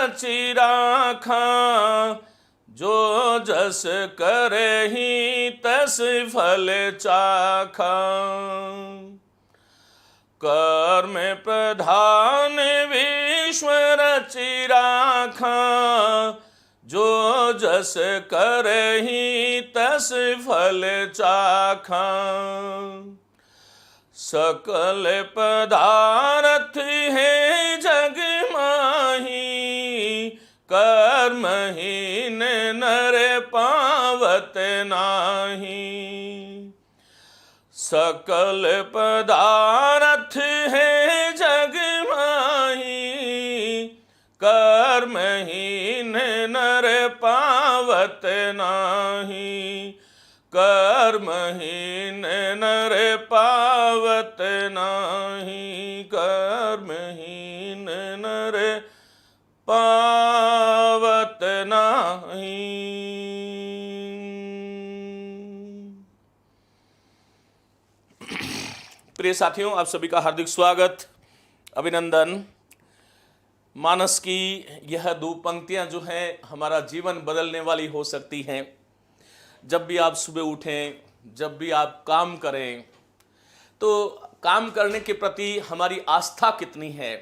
रचि राखा, जो जस करहि तस फल चाखा। कर्म प्रधान विश्व रचि राखा, जो जस करहि तस फल चाखा। सकल पदार्थ है जग माही, कर्महीन नर पावत नाही। सकल पदार्थ है जग माही, कर्महीन नर पावत नाही। कर्महीन नर पावत नाही, कर्महीन नर पावत नाही। प्रिय साथियों, आप सभी का हार्दिक स्वागत, अभिनंदन। मानस की यह दो पंक्तियां जो हैं हमारा जीवन बदलने वाली हो सकती हैं। जब भी आप सुबह उठें, जब भी आप काम करें, तो काम करने के प्रति हमारी आस्था कितनी है,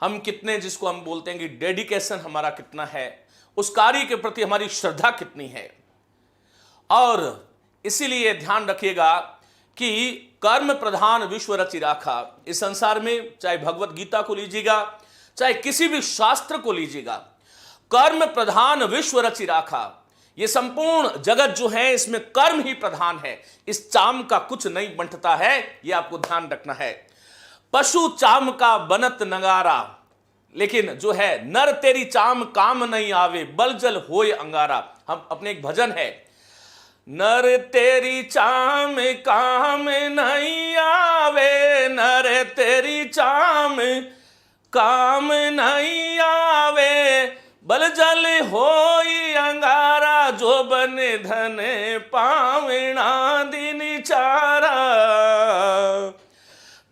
हम कितने, जिसको हम बोलते हैं कि डेडिकेशन हमारा कितना है, उस कार्य के प्रति हमारी श्रद्धा कितनी है। और इसीलिए ध्यान रखिएगा कि कर्म प्रधान विश्व रचि राखा। इस संसार में चाहे भगवत गीता को लीजिएगा, चाहे किसी भी शास्त्र को लीजिएगा, कर्म प्रधान विश्व रचि राखा। ये संपूर्ण जगत जो है इसमें कर्म ही प्रधान है। इस चाम का कुछ नहीं बंटता है, यह आपको ध्यान रखना है। पशु चाम का बनत नगारा, लेकिन जो है नर तेरी चाम काम नहीं आवे, बल जल होय अंगारा। हम अपने एक भजन है, नर तेरी चाम काम नहीं आवे, नर तेरी चाम काम नहीं आवे, बल जल होई अंगारा, जो बने धन पावना दिन चारा।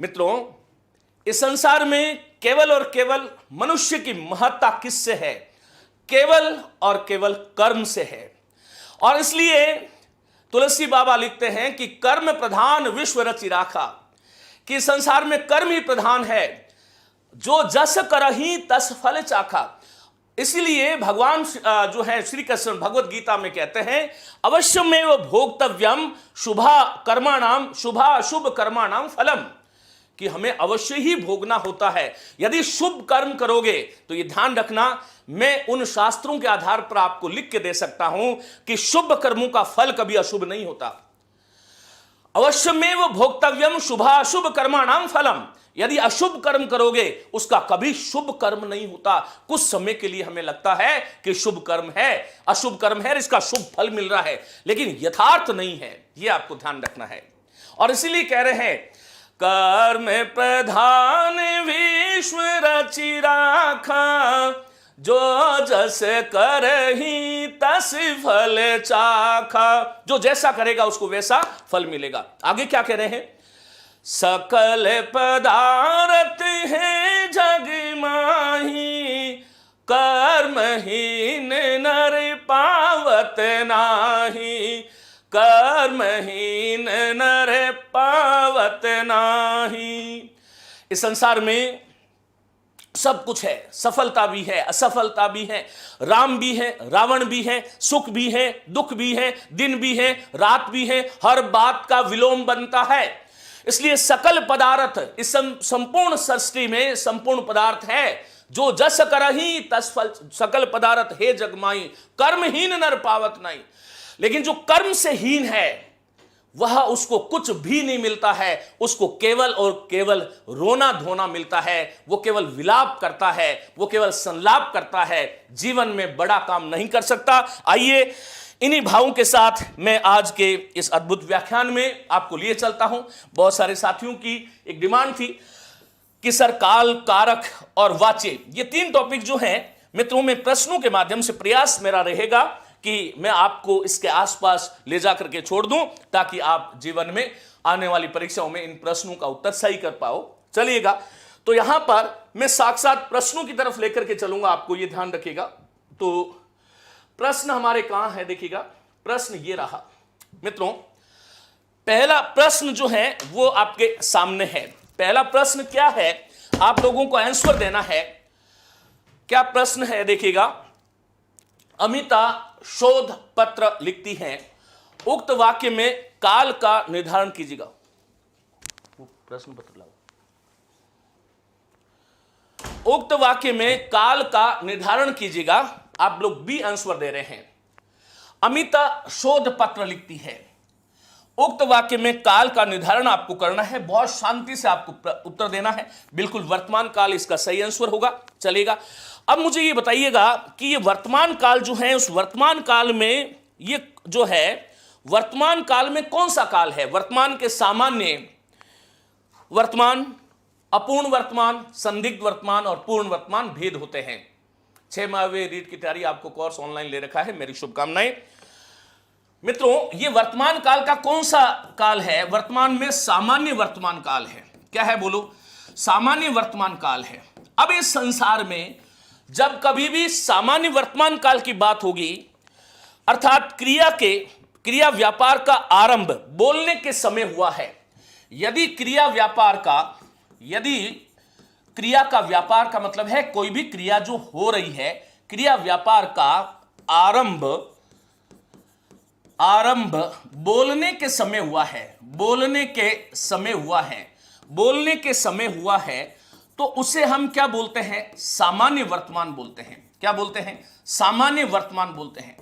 मित्रों, इस संसार में केवल और केवल मनुष्य की महत्ता किससे है? केवल और केवल कर्म से है। और इसलिए तुलसी बाबा लिखते हैं कि कर्म प्रधान विश्व रचि राखा, कि संसार में कर्म ही प्रधान है। जो जस करहि तस फल चाखा। इसलिए भगवान जो है श्री कृष्ण भगवत गीता में कहते हैं, अवश्यमेव भोक्तव्यम शुभा कर्माणाम शुभ कर्माणाम फलम, कि हमें अवश्य ही भोगना होता है। यदि शुभ कर्म करोगे तो ये ध्यान रखना, मैं उन शास्त्रों के आधार पर आपको लिख के दे सकता हूं कि शुभ कर्मों का फल कभी अशुभ नहीं होता। अवश्यमेव भोक्तव्यम शुभाशुभ कर्माणाम फलम। यदि अशुभ कर्म करोगे उसका कभी शुभ कर्म नहीं होता। कुछ समय के लिए हमें लगता है कि शुभ कर्म है, अशुभ कर्म है, इसका शुभ फल मिल रहा है, लेकिन यथार्थ नहीं है। यह आपको ध्यान रखना है। और इसीलिए कह रहे हैं, कर्म प्रधान विश्व रचि राखा, जो जस करहि तस फल चाखा। जो जैसा करेगा उसको वैसा फल मिलेगा। आगे क्या कह रहे हैं? सकल पदार्थ है जग माही, कर्महीन नर पावत नाही, कर्महीन नर पावत नाही। इस संसार में सब कुछ है, सफलता भी है, असफलता भी है, राम भी है, रावण भी है, सुख भी है, दुख भी है, दिन भी है, रात भी है, हर बात का विलोम बनता है। इसलिए सकल पदार्थ, इस संपूर्ण सृष्टि में संपूर्ण पदार्थ है। जो जस करहि तस फल, सकल पदार्थ हे जगमाई, कर्महीन नर पावत नहीं। लेकिन जो कर्म से हीन है वह उसको कुछ भी नहीं मिलता है, उसको केवल और केवल रोना धोना मिलता है। वो केवल विलाप करता है, वो केवल संलाप करता है, जीवन में बड़ा काम नहीं कर सकता। आइए इन्हीं भावों के साथ मैं आज के इस अद्भुत व्याख्यान में आपको लिए चलता हूं। बहुत सारे साथियों की एक डिमांड थी कि सर काल, कारक और वाच्य, ये तीन टॉपिक जो हैं मित्रों में प्रश्नों के माध्यम से प्रयास मेरा रहेगा कि मैं आपको इसके आसपास ले जाकर के छोड़ दूं, ताकि आप जीवन में आने वाली परीक्षाओं में इन प्रश्नों का उत्तर सही कर पाओ। चलिएगा, तो यहां पर मैं साक्षात प्रश्नों की तरफ लेकर के चलूंगा आपको, ये ध्यान रखिएगा। तो प्रश्न हमारे कहां है, देखिएगा प्रश्न ये रहा मित्रों। पहला प्रश्न जो है वो आपके सामने है। पहला प्रश्न क्या है, आप लोगों को आंसर देना है। क्या प्रश्न है, देखिएगा। अमिता शोध पत्र लिखती हैं, उक्त वाक्य में काल का निर्धारण कीजिएगा। प्रश्न पत्र लाओ। उक्त वाक्य में काल का निर्धारण कीजिएगा। आप लोग बी आंसर दे रहे हैं। अमिता शोध पत्र लिखती है, उक्त वाक्य में काल का निर्धारण आपको करना है। बहुत शांति से आपको उत्तर देना है। बिल्कुल वर्तमान काल इसका सही आंसर होगा, चलेगा। अब मुझे ये बताइएगा कि ये वर्तमान काल जो है, उस वर्तमान काल में ये जो है वर्तमान काल में कौन सा काल है? वर्तमान के सामान्य वर्तमान, अपूर्ण वर्तमान, संदिग्ध वर्तमान और पूर्ण वर्तमान भेद होते हैं। 6 माहवे रीट की तैयारी आपको कोर्स ऑनलाइन ले रखा है, मेरी शुभकामनाएं। मित्रों, ये वर्तमान काल का कौन सा काल है? वर्तमान में सामान्य वर्तमान काल है। क्या है बोलो? सामान्य वर्तमान काल है। अब इस संसार में जब कभी भी सामान्य वर्तमान काल की बात होगी, अर्थात क्रिया व्यापार का आरंभ बोलने के समय हुआ है। यदि क्रिया का व्यापार का मतलब है कोई भी क्रिया जो हो रही है, क्रिया व्यापार का आरंभ बोलने के समय हुआ है, तो उसे हम क्या बोलते हैं? सामान्य वर्तमान बोलते हैं। क्या बोलते हैं? सामान्य वर्तमान बोलते हैं।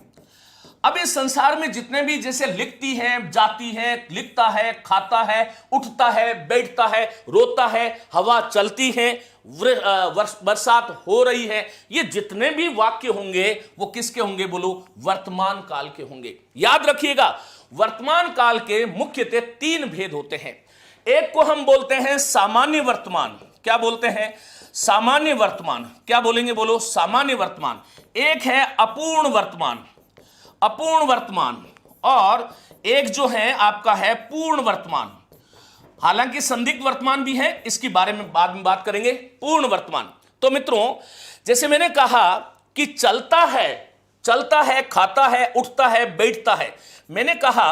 अब इस संसार में जितने भी, जैसे लिखती है, जाती है, लिखता है, खाता है, उठता है, बैठता है, रोता है, हवा चलती है, बरसात हो रही है, ये जितने भी वाक्य होंगे वो किसके होंगे बोलो? वर्तमान काल के होंगे। याद रखिएगा, वर्तमान काल के मुख्यतः 3 भेद होते हैं। एक को हम बोलते हैं सामान्य वर्तमान। क्या बोलते हैं? सामान्य वर्तमान। क्या बोलेंगे बोलो? सामान्य वर्तमान। एक है अपूर्ण वर्तमान और एक जो है आपका है पूर्ण वर्तमान। हालांकि संदिग्ध वर्तमान भी है, इसके बारे में बाद में बात करेंगे। पूर्ण वर्तमान। तो मित्रों, जैसे मैंने कहा कि चलता है, खाता है, उठता है, बैठता है। मैंने कहा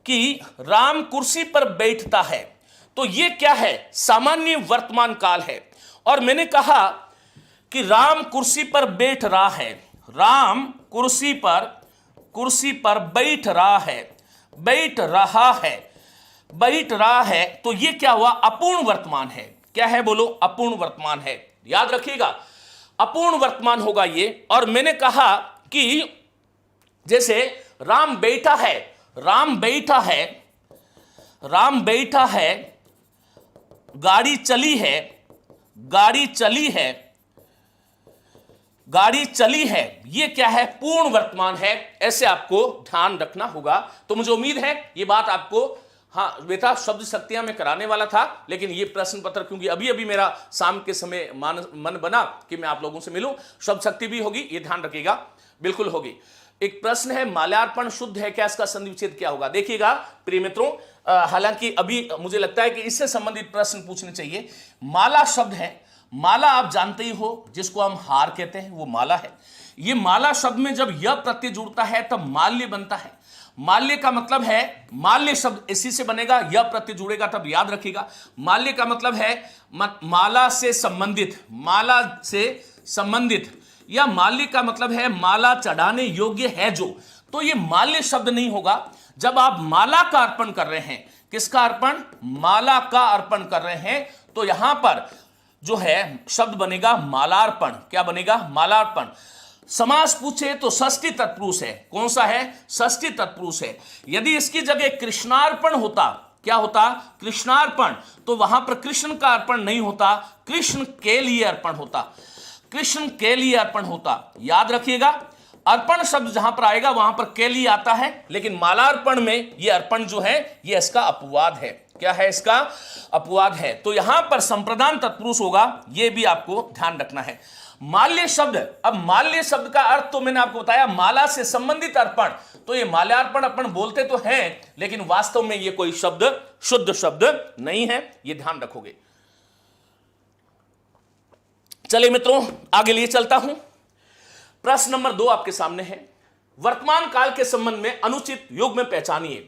कि राम कुर्सी पर बैठता है, तो ये क्या है? सामान्य वर्तमान काल है। और मैंने कहा कि राम कुर्सी पर बैठ रहा है, राम कुर्सी पर बैठ रहा है, तो ये क्या हुआ? अपूर्ण वर्तमान है। क्या है बोलो? अपूर्ण वर्तमान है। याद रखिएगा, अपूर्ण वर्तमान होगा ये। और मैंने कहा कि जैसे राम बैठा है, गाड़ी चली है, ये क्या है? पूर्ण वर्तमान है। ऐसे आपको ध्यान रखना होगा। तो मुझे उम्मीद है ये बात आपको, हाँ बेटा शब्द शक्तियां मैं कराने वाला था, लेकिन ये प्रश्न पत्र क्योंकि अभी मेरा शाम के समय मन बना कि मैं आप लोगों से मिलूं, शब्द शक्ति भी होगी, ये ध्यान रखिएगा, बिल्कुल होगी। एक प्रश्न है, माल्यार्पण शुद्ध है क्या? इसका संधि विच्छेद क्या होगा? देखिएगा प्रिय मित्रों, हालांकि अभी मुझे लगता है कि इससे संबंधित प्रश्न पूछने चाहिए। माला शब्द है, माला आप जानते ही हो, जिसको हम हार कहते हैं, वो माला है। ये माला शब्द में जब यह प्रत्यय जुड़ता है तब माल्य बनता है। माल्य का मतलब है, माल्य शब्द इसी से बनेगा, यह प्रत्यय जुड़ेगा तब। याद रखिएगा, माल्य का मतलब है माला से संबंधित, या माल्य का मतलब है माला चढ़ाने योग्य है जो। तो ये माल्य शब्द नहीं होगा जब आप माला का अर्पण कर रहे हैं। किसका अर्पण? माला का अर्पण कर रहे हैं, तो यहां पर जो है शब्द बनेगा मालार्पण। क्या बनेगा? मालार्पण। समास पूछे तो षष्ठी तत्पुरुष है। कौन सा है? षष्ठी तत्पुरुष है। यदि इसकी जगह कृष्णार्पण होता, क्या होता? कृष्णार्पण, तो वहां पर कृष्ण का अर्पण नहीं होता, कृष्ण के लिए अर्पण होता। याद रखिएगा, अर्पण शब्द जहां पर आएगा वहां पर के लिए आता है, लेकिन मालार्पण में ये अर्पण जो है ये इसका अपवाद है। क्या है? इसका अपवाद है। तो यहां पर संप्रदान तत्पुरुष होगा, यह भी आपको ध्यान रखना है। माल्य शब्द, अब माल्य शब्द का अर्थ तो मैंने आपको बताया, माला से संबंधित अर्पण। तो ये माल्यार्पण अपन बोलते तो हैं, लेकिन वास्तव में ये कोई शब्द शुद्ध शब्द नहीं है, ये ध्यान रखोगे। चलिए मित्रों, आगे लिए चलता हूं। प्रश्न नंबर 2 आपके सामने है। वर्तमान काल के संबंध में अनुचित युग में पहचानिए।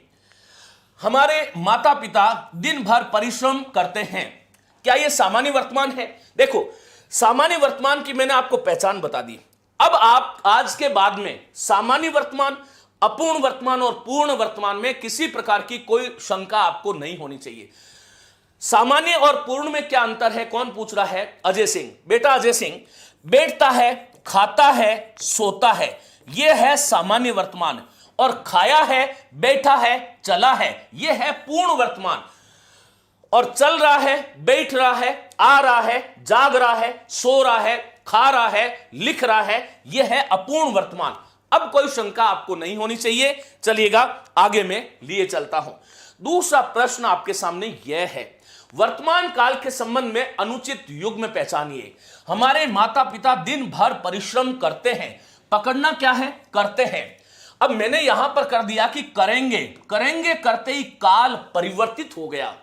हमारे माता पिता दिन भर परिश्रम करते हैं, क्या यह सामान्य वर्तमान है? देखो, सामान्य वर्तमान की मैंने आपको पहचान बता दी। अब आप आज के बाद में सामान्य वर्तमान, अपूर्ण वर्तमान और पूर्ण वर्तमान में किसी प्रकार की कोई शंका आपको नहीं होनी चाहिए। सामान्य और पूर्ण में क्या अंतर है? कौन पूछ रहा है? अजय सिंह। बेटा अजय सिंह, बैठता है, खाता है, सोता है, यह है सामान्य वर्तमान। और खाया है, बैठा है, चला है, यह है पूर्ण वर्तमान। और चल रहा है, बैठ रहा है, आ रहा है, जाग रहा है, सो रहा है, खा रहा है, लिख रहा है, यह है अपूर्ण वर्तमान। अब कोई शंका आपको नहीं होनी चाहिए। चलिएगा आगे मैं लिए चलता हूं। दूसरा प्रश्न आपके सामने यह है, वर्तमान काल के संबंध में अनुचित युग में पहचानिए। हमारे माता पिता दिन भर परिश्रम करते हैं। पकड़ना क्या है? करते हैं। अब मैंने यहां पर कर दिया कि करेंगे। करेंगे करते ही काल परिवर्तित हो गया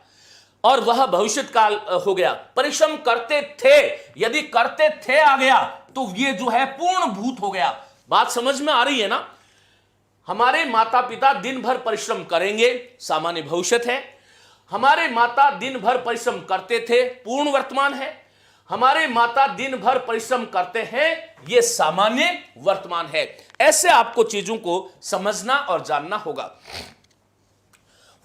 और वह भविष्य काल हो गया। परिश्रम करते थे, यदि करते थे आ गया तो ये जो है पूर्ण भूत हो गया। बात समझ में आ रही है ना? हमारे माता पिता दिन भर परिश्रम करेंगे, सामान्य भविष्य है। हमारे माता दिन भर परिश्रम करते थे, पूर्ण वर्तमान है। हमारे माता दिन भर परिश्रम करते हैं, यह सामान्य वर्तमान है। ऐसे आपको चीजों को समझना और जानना होगा।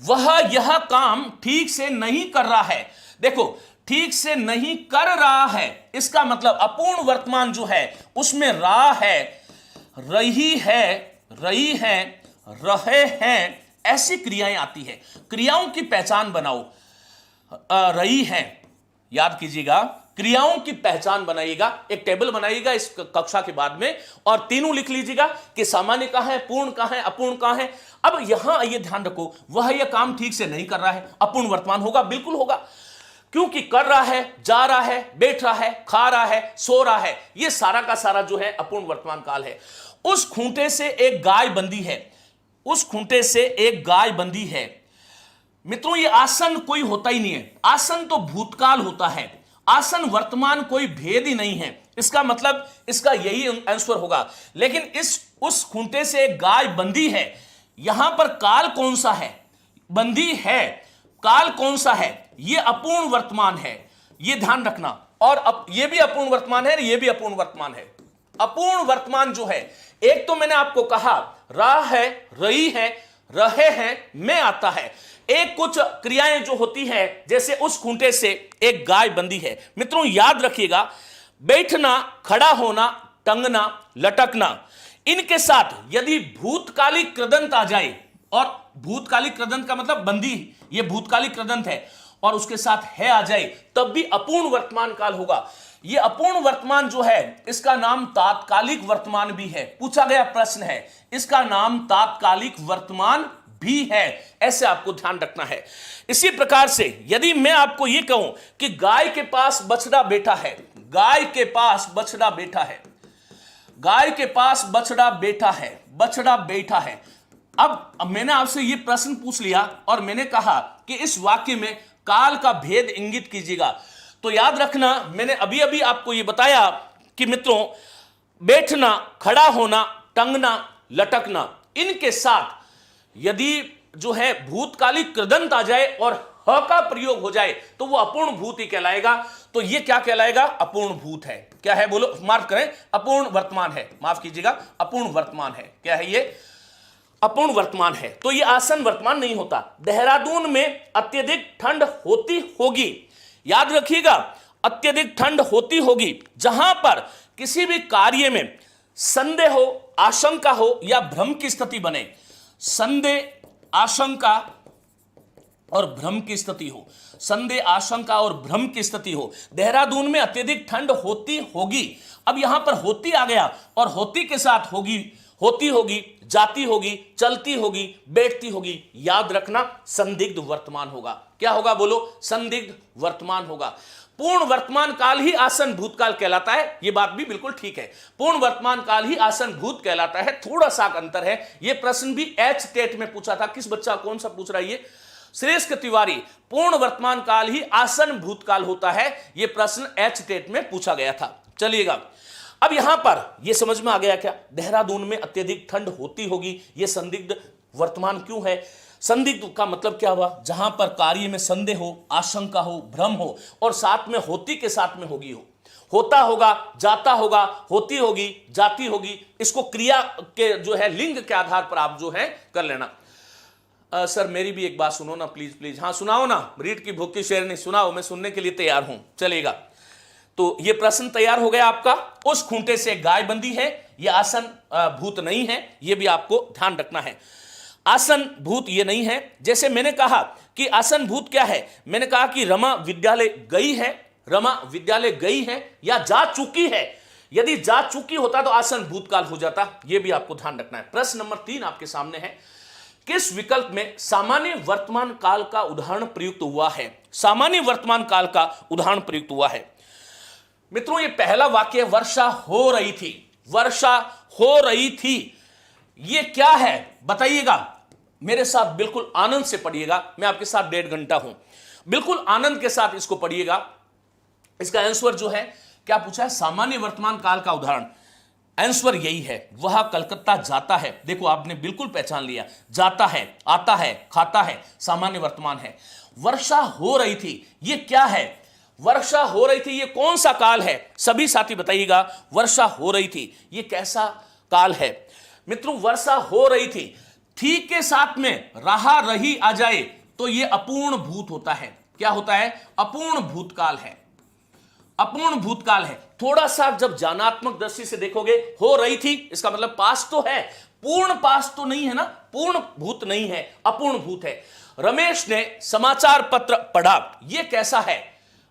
वह यह काम ठीक से नहीं कर रहा है। देखो, ठीक से नहीं कर रहा है, इसका मतलब अपूर्ण वर्तमान जो है उसमें रहा है, रही है, रही है, रहे हैं, ऐसी क्रियाएं आती है। क्रियाओं की पहचान बनाओ। रही है, याद कीजिएगा, क्रियाओं की पहचान बनाइएगा। एक टेबल बनाइएगा इस कक्षा के बाद में और तीनों लिख लीजिएगा कि सामान्य कहां है, पूर्ण कहां है, अपूर्ण कहां है। अब यहां ये ध्यान रखो, वह यह काम ठीक से नहीं कर रहा है, अपूर्ण वर्तमान होगा? बिल्कुल होगा, क्योंकि कर रहा है, जा रहा है, बैठ रहा है, खा रहा है, सो रहा है, यह सारा का सारा जो है अपूर्ण वर्तमान काल है। उस खूंटे से एक गाय बंधी है, उस खूंटे से एक गाय बंधी है। मित्रों, ये आसन कोई होता ही नहीं है। आसन तो भूतकाल होता है, आसन वर्तमान कोई भेद ही नहीं है। इसका मतलब इसका यही आंसर होगा। लेकिन उस खूंटे से एक गाय बंधी है, यहां पर काल कौन सा है? बंधी है, काल कौन सा है? यह अपूर्ण वर्तमान है, यह ध्यान रखना। और अब यह भी अपूर्ण वर्तमान है, यह भी अपूर्ण वर्तमान है। अपूर्ण वर्तमान जो है, एक तो मैंने आपको कहा रहा है, रही है, रहे हैं, में आता है। एक कुछ क्रियाएं जो होती है, जैसे उस खूंटे से एक गाय बंधी है। मित्रों याद रखिएगा, बैठना, खड़ा होना, टंगना, लटकना, इनके साथ यदि भूतकालिक कृदंत आ जाए, और भूतकालिक कृदंत का मतलब बंदी, यह भूतकालिक कृदंत है, और उसके साथ है आ जाए, तब भी अपूर्ण वर्तमान काल होगा। यह अपूर्ण वर्तमान जो है, इसका नाम तात्कालिक वर्तमान भी है। पूछा गया प्रश्न है, इसका नाम तात्कालिक वर्तमान भी है। ऐसे आपको ध्यान रखना है। इसी प्रकार से यदि मैं आपको यह कहूं कि गाय के पास बछड़ा बैठा है, गाय के पास बछड़ा बैठा है, गाय के पास बछड़ा बैठा है, बछड़ा बैठा है। अब मैंने आपसे यह प्रश्न पूछ लिया और मैंने कहा कि इस वाक्य में काल का भेद इंगित कीजिएगा। तो याद रखना, मैंने अभी अभी आपको यह बताया कि मित्रों, बैठना, खड़ा होना, टंगना, लटकना, इनके साथ यदि जो है भूतकालिक कृदंत आ जाए और ह का प्रयोग हो जाए तो वो अपूर्ण भूत ही कहलाएगा। तो ये क्या कहलाएगा? अपूर्ण भूत है। क्या है? बोलो, मार्क करें। अपूर्ण वर्तमान है, माफ कीजिएगा, अपूर्ण वर्तमान है। क्या है ये? अपूर्ण वर्तमान है। तो ये आसन वर्तमान नहीं होता। देहरादून में अत्यधिक ठंड होती होगी, याद रखिएगा, अत्यधिक ठंड होती होगी। जहां पर किसी भी कार्य में संदेह हो, आशंका हो या भ्रम की स्थिति बने, संदेह, आशंका और भ्रम की स्थिति हो, संदेह, आशंका और भ्रम की स्थिति हो, देहरादून में अत्यधिक ठंड होती होगी। अब यहां पर होती आ गया और होती के साथ होगी, होती होगी, जाती होगी, चलती होगी, बैठती होगी। याद रखना, संदिग्ध वर्तमान होगा। क्या होगा? बोलो, संदिग्ध वर्तमान होगा। पूर्ण वर्तमान काल ही आसन भूतकाल कहलाता है। यह बात भी बिल्कुल ठीक है, पूर्ण वर्तमान काल ही आसन भूत कहलाता है। थोड़ा सा अंतर है। यह प्रश्न भी एच टेट में पूछा था। किस बच्चा, कौन सा पूछ रहा है ये? श्रेष्ठ तिवारी। पूर्ण वर्तमान काल ही आसन भूतकाल होता है, यह प्रश्न एच टेट में पूछा गया था। चलिएगा, अब यहां पर यह समझ में आ गया क्या, देहरादून में अत्यधिक ठंड होती होगी, यह संदिग्ध वर्तमान क्यों है। संदिग्ध का मतलब क्या हुआ, जहां पर कार्य में संदेह हो, आशंका हो, भ्रम हो और साथ में होती के साथ में होगी हो, होता होगा, जाता होगा, होती होगी, जाती होगी, इसको क्रिया के जो है लिंग के आधार पर आप जो है कर लेना। सर मेरी भी एक बात सुनो ना प्लीज प्लीज, हाँ सुनाओ ना, रीड की भूख की शेर नहीं, सुनाओ, मैं सुनने के लिए तैयार हूं। चलेगा, तो ये प्रश्न तैयार हो गया आपका। उस खूंटे से गाय बंधी है, यह आसन भूत नहीं है, यह भी आपको ध्यान रखना है। आसन भूत ये नहीं है। जैसे मैंने कहा कि आसन भूत क्या है, मैंने कहा कि रमा विद्यालय गई है, रमा विद्यालय गई है या जा चुकी है। यदि जा चुकी होता तो आसन भूतकाल हो जाता, यह भी आपको ध्यान रखना है। प्रश्न नंबर 3 आपके सामने है, किस विकल्प में सामान्य वर्तमान काल का उदाहरण प्रयुक्त हुआ है। सामान्य वर्तमान काल का उदाहरण प्रयुक्त हुआ है। मित्रों, यह पहला वाक्य, वर्षा हो रही थी, वर्षा हो रही थी, यह क्या है बताइएगा। मेरे साथ बिल्कुल आनंद से पढ़िएगा, मैं आपके साथ 1.5 घंटा हूं, बिल्कुल आनंद के साथ इसको पढ़िएगा। इसका आंसर जो है क्या पूछा है, सामान्य वर्तमान काल का उदाहरण। आंसर यही है, वह कलकत्ता जाता है। देखो आपने बिल्कुल पहचान लिया, जाता है, आता है, खाता है, सामान्य वर्तमान है। वर्षा हो रही थी, यह क्या है, वर्षा हो रही थी, यह कौन सा काल है, सभी साथी बताइएगा। वर्षा हो रही थी, यह कैसा काल है। मित्रों, वर्षा हो रही थी के साथ में रहा रही आ जाए तो यह अपूर्ण भूत होता है। क्या होता है, अपूर्ण भूतकाल है, अपूर्ण भूतकाल है। थोड़ा सा जब ज्ञानात्मक दृष्टि से देखोगे, हो रही थी इसका मतलब पास तो है, पूर्ण पास तो नहीं है ना, पूर्ण भूत नहीं है, अपूर्ण भूत है। रमेश ने समाचार पत्र पढ़ा, यह कैसा है,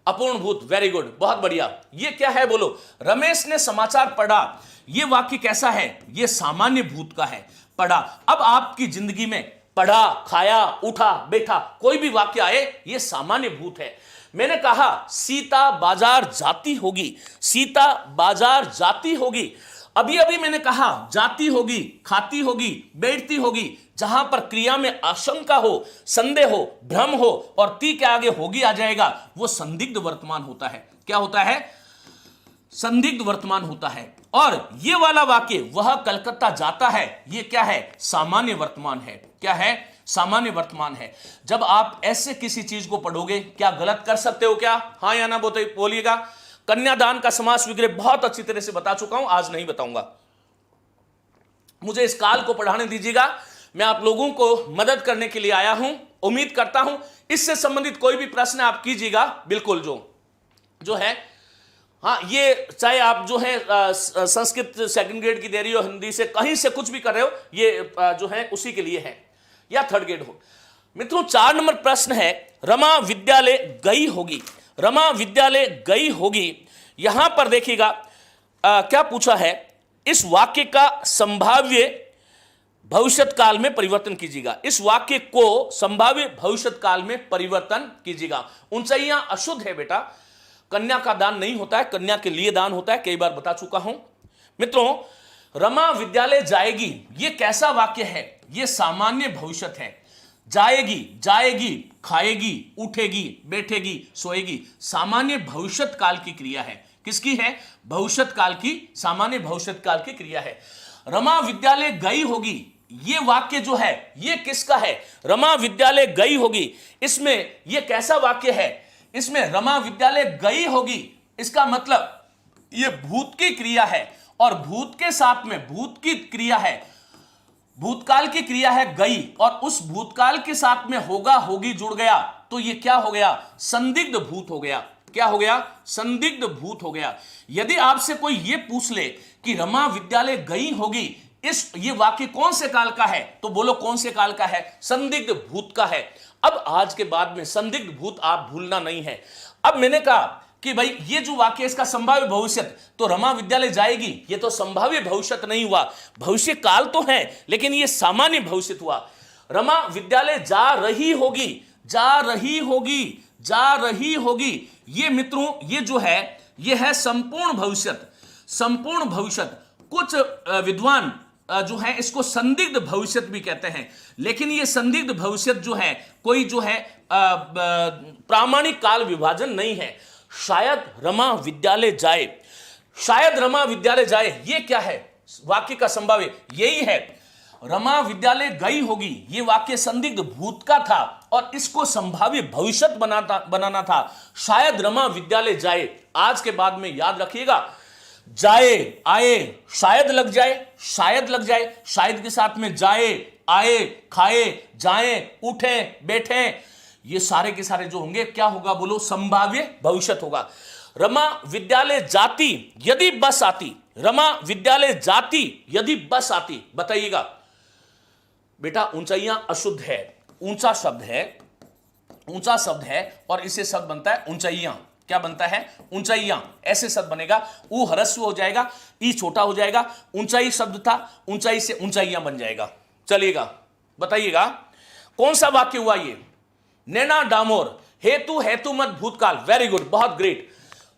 अपूर्ण भूत। वेरी गुड, बहुत बढ़िया। यह क्या है बोलो, रमेश ने समाचार पढ़ा, यह वाक्य कैसा है, यह सामान्य भूत का है, पढ़ा। अब आपकी जिंदगी में पढ़ा, खाया, उठा, बैठा, कोई भी वाक्य आए, यह सामान्य भूत है। मैंने कहा सीता बाजार जाती होगी, सीता बाजार जाती होगी, अभी अभी मैंने कहा जाती होगी, खाती होगी, बैठती होगी। जहां पर क्रिया में आशंका हो, संदेह हो, भ्रम हो और ती के आगे होगी आ जाएगा, वो संदिग्ध वर्तमान होता है। क्या होता है, संदिग्ध वर्तमान होता है। और ये वाला वाक्य, वह कलकत्ता जाता है, ये क्या है, सामान्य वर्तमान है। क्या है, सामान्य वर्तमान है। जब आप ऐसे किसी चीज को पढ़ोगे, क्या गलत कर सकते हो क्या, हाँ या ना बोलिएगा। कन्यादान का समास विग्रह बहुत अच्छी तरह से बता चुका हूं, आज नहीं बताऊंगा। मुझे इस काल को पढ़ाने दीजिएगा, मैं आप लोगों को मदद करने के लिए आया हूं। उम्मीद करता हूं इससे संबंधित कोई भी प्रश्न आप कीजिएगा, बिल्कुल जो है। हाँ, ये चाहे आप जो है संस्कृत 2nd ग्रेड की दे रही हो, हिंदी से कहीं से कुछ भी कर रहे हो, ये जो है उसी के लिए है, या 3rd ग्रेड हो। मित्रों, 4 नंबर प्रश्न है, रमा विद्यालय गई होगी, रमा विद्यालय गई होगी। यहां पर देखिएगा क्या पूछा है, इस वाक्य का संभाव्य भविष्यत काल में परिवर्तन कीजिएगा। इस वाक्य को संभाव्य भविष्यत काल में परिवर्तन कीजिएगा। ऊंचाइयां अशुद्ध है बेटा, कन्या का दान नहीं होता है, कन्या के लिए दान होता है, कई बार बता चुका हूं। मित्रों, रमा विद्यालय जाएगी, यह कैसा वाक्य है, यह सामान्य भविष्यत है। जाएगी, जाएगी, खाएगी, उठेगी, बैठेगी, सोएगी, सामान्य भविष्यत काल की क्रिया है। किसकी है, भविष्यत काल की, सामान्य भविष्यत काल की क्रिया है। रमा विद्यालय गई होगी, यह वाक्य जो है, यह किसका है, रमा विद्यालय गई होगी। इसमें यह कैसा वाक्य है, इसमें रमा विद्यालय गई होगी, इसका मतलब यह भूत की क्रिया है और भूत के साथ में भूत की क्रिया है, भूतकाल की क्रिया है गई, और उस भूतकाल के साथ में होगा, होगी जुड़ गया, तो यह क्या हो गया, संदिग्ध भूत हो गया। क्या हो गया, संदिग्ध भूत हो गया। यदि आपसे कोई यह पूछ ले कि रमा विद्यालय गई होगी, ये वाक्य कौन से काल का है, तो बोलो कौन से काल का है, संदिग्ध भूत का है। अब आज के बाद में संदिग्ध भूत आप भूलना नहीं है। अब मैंने कहा कि भाई ये जो वाक्य इसका संभाव्य भविष्य, तो रमा विद्यालय जाएगी, ये तो संभाव्य भविष्य नहीं हुआ, भविष्य काल तो है लेकिन ये सामान्य भविष्य हुआ। रमा विद्यालय जा रही होगी, जा रही होगी, जा रही होगी, ये मित्रों ये जो है ये है संपूर्ण भविष्य, संपूर्ण भविष्य। कुछ विद्वान जो है इसको संदिग्ध भविष्य भी कहते हैं, लेकिन ये संदिग्ध भविष्य जो है कोई जो है प्रामाणिक काल विभाजन नहीं है। शायद रमा विद्यालय जाए, शायद रमा विद्यालय जाए, ये क्या है? वाक्य का संभाव्य यही है, रमा विद्यालय गई होगी। ये वाक्य संदिग्ध भूत का था और इसको संभाव्य भविष्य बनाना था। शायद रमा विद्यालय जाए, आज के बाद में याद रखिएगा, जाए, आए, शायद लग जाए, शायद लग जाए, शायद के साथ में जाए, आए, खाए, जाए, उठे, बैठे, ये सारे के सारे जो होंगे क्या होगा? बोलो, संभाव्य भविष्य होगा। रमा विद्यालय जाती यदि बस आती, रमा विद्यालय जाती यदि बस आती, बताइएगा बेटा। ऊंचाइयां अशुद्ध है, ऊंचा शब्द है, ऊंचा शब्द है और इसे शब्द बनता है ऊंचाइयां। क्या बनता है? ऊंचाइयां। ऐसे शब्द बनेगा, ऊ ह्रस्व हो जाएगा, ई छोटा हो जाएगा, ऊंचाई शब्द था, ऊंचाई से ऊंचाइयां बन जाएगा। चलिएगा, बताइएगा कौन सा वाक्य हुआ ये? नैना डामोर, हेतु हेतु मत भूतकाल। वेरी गुड, बहुत ग्रेट।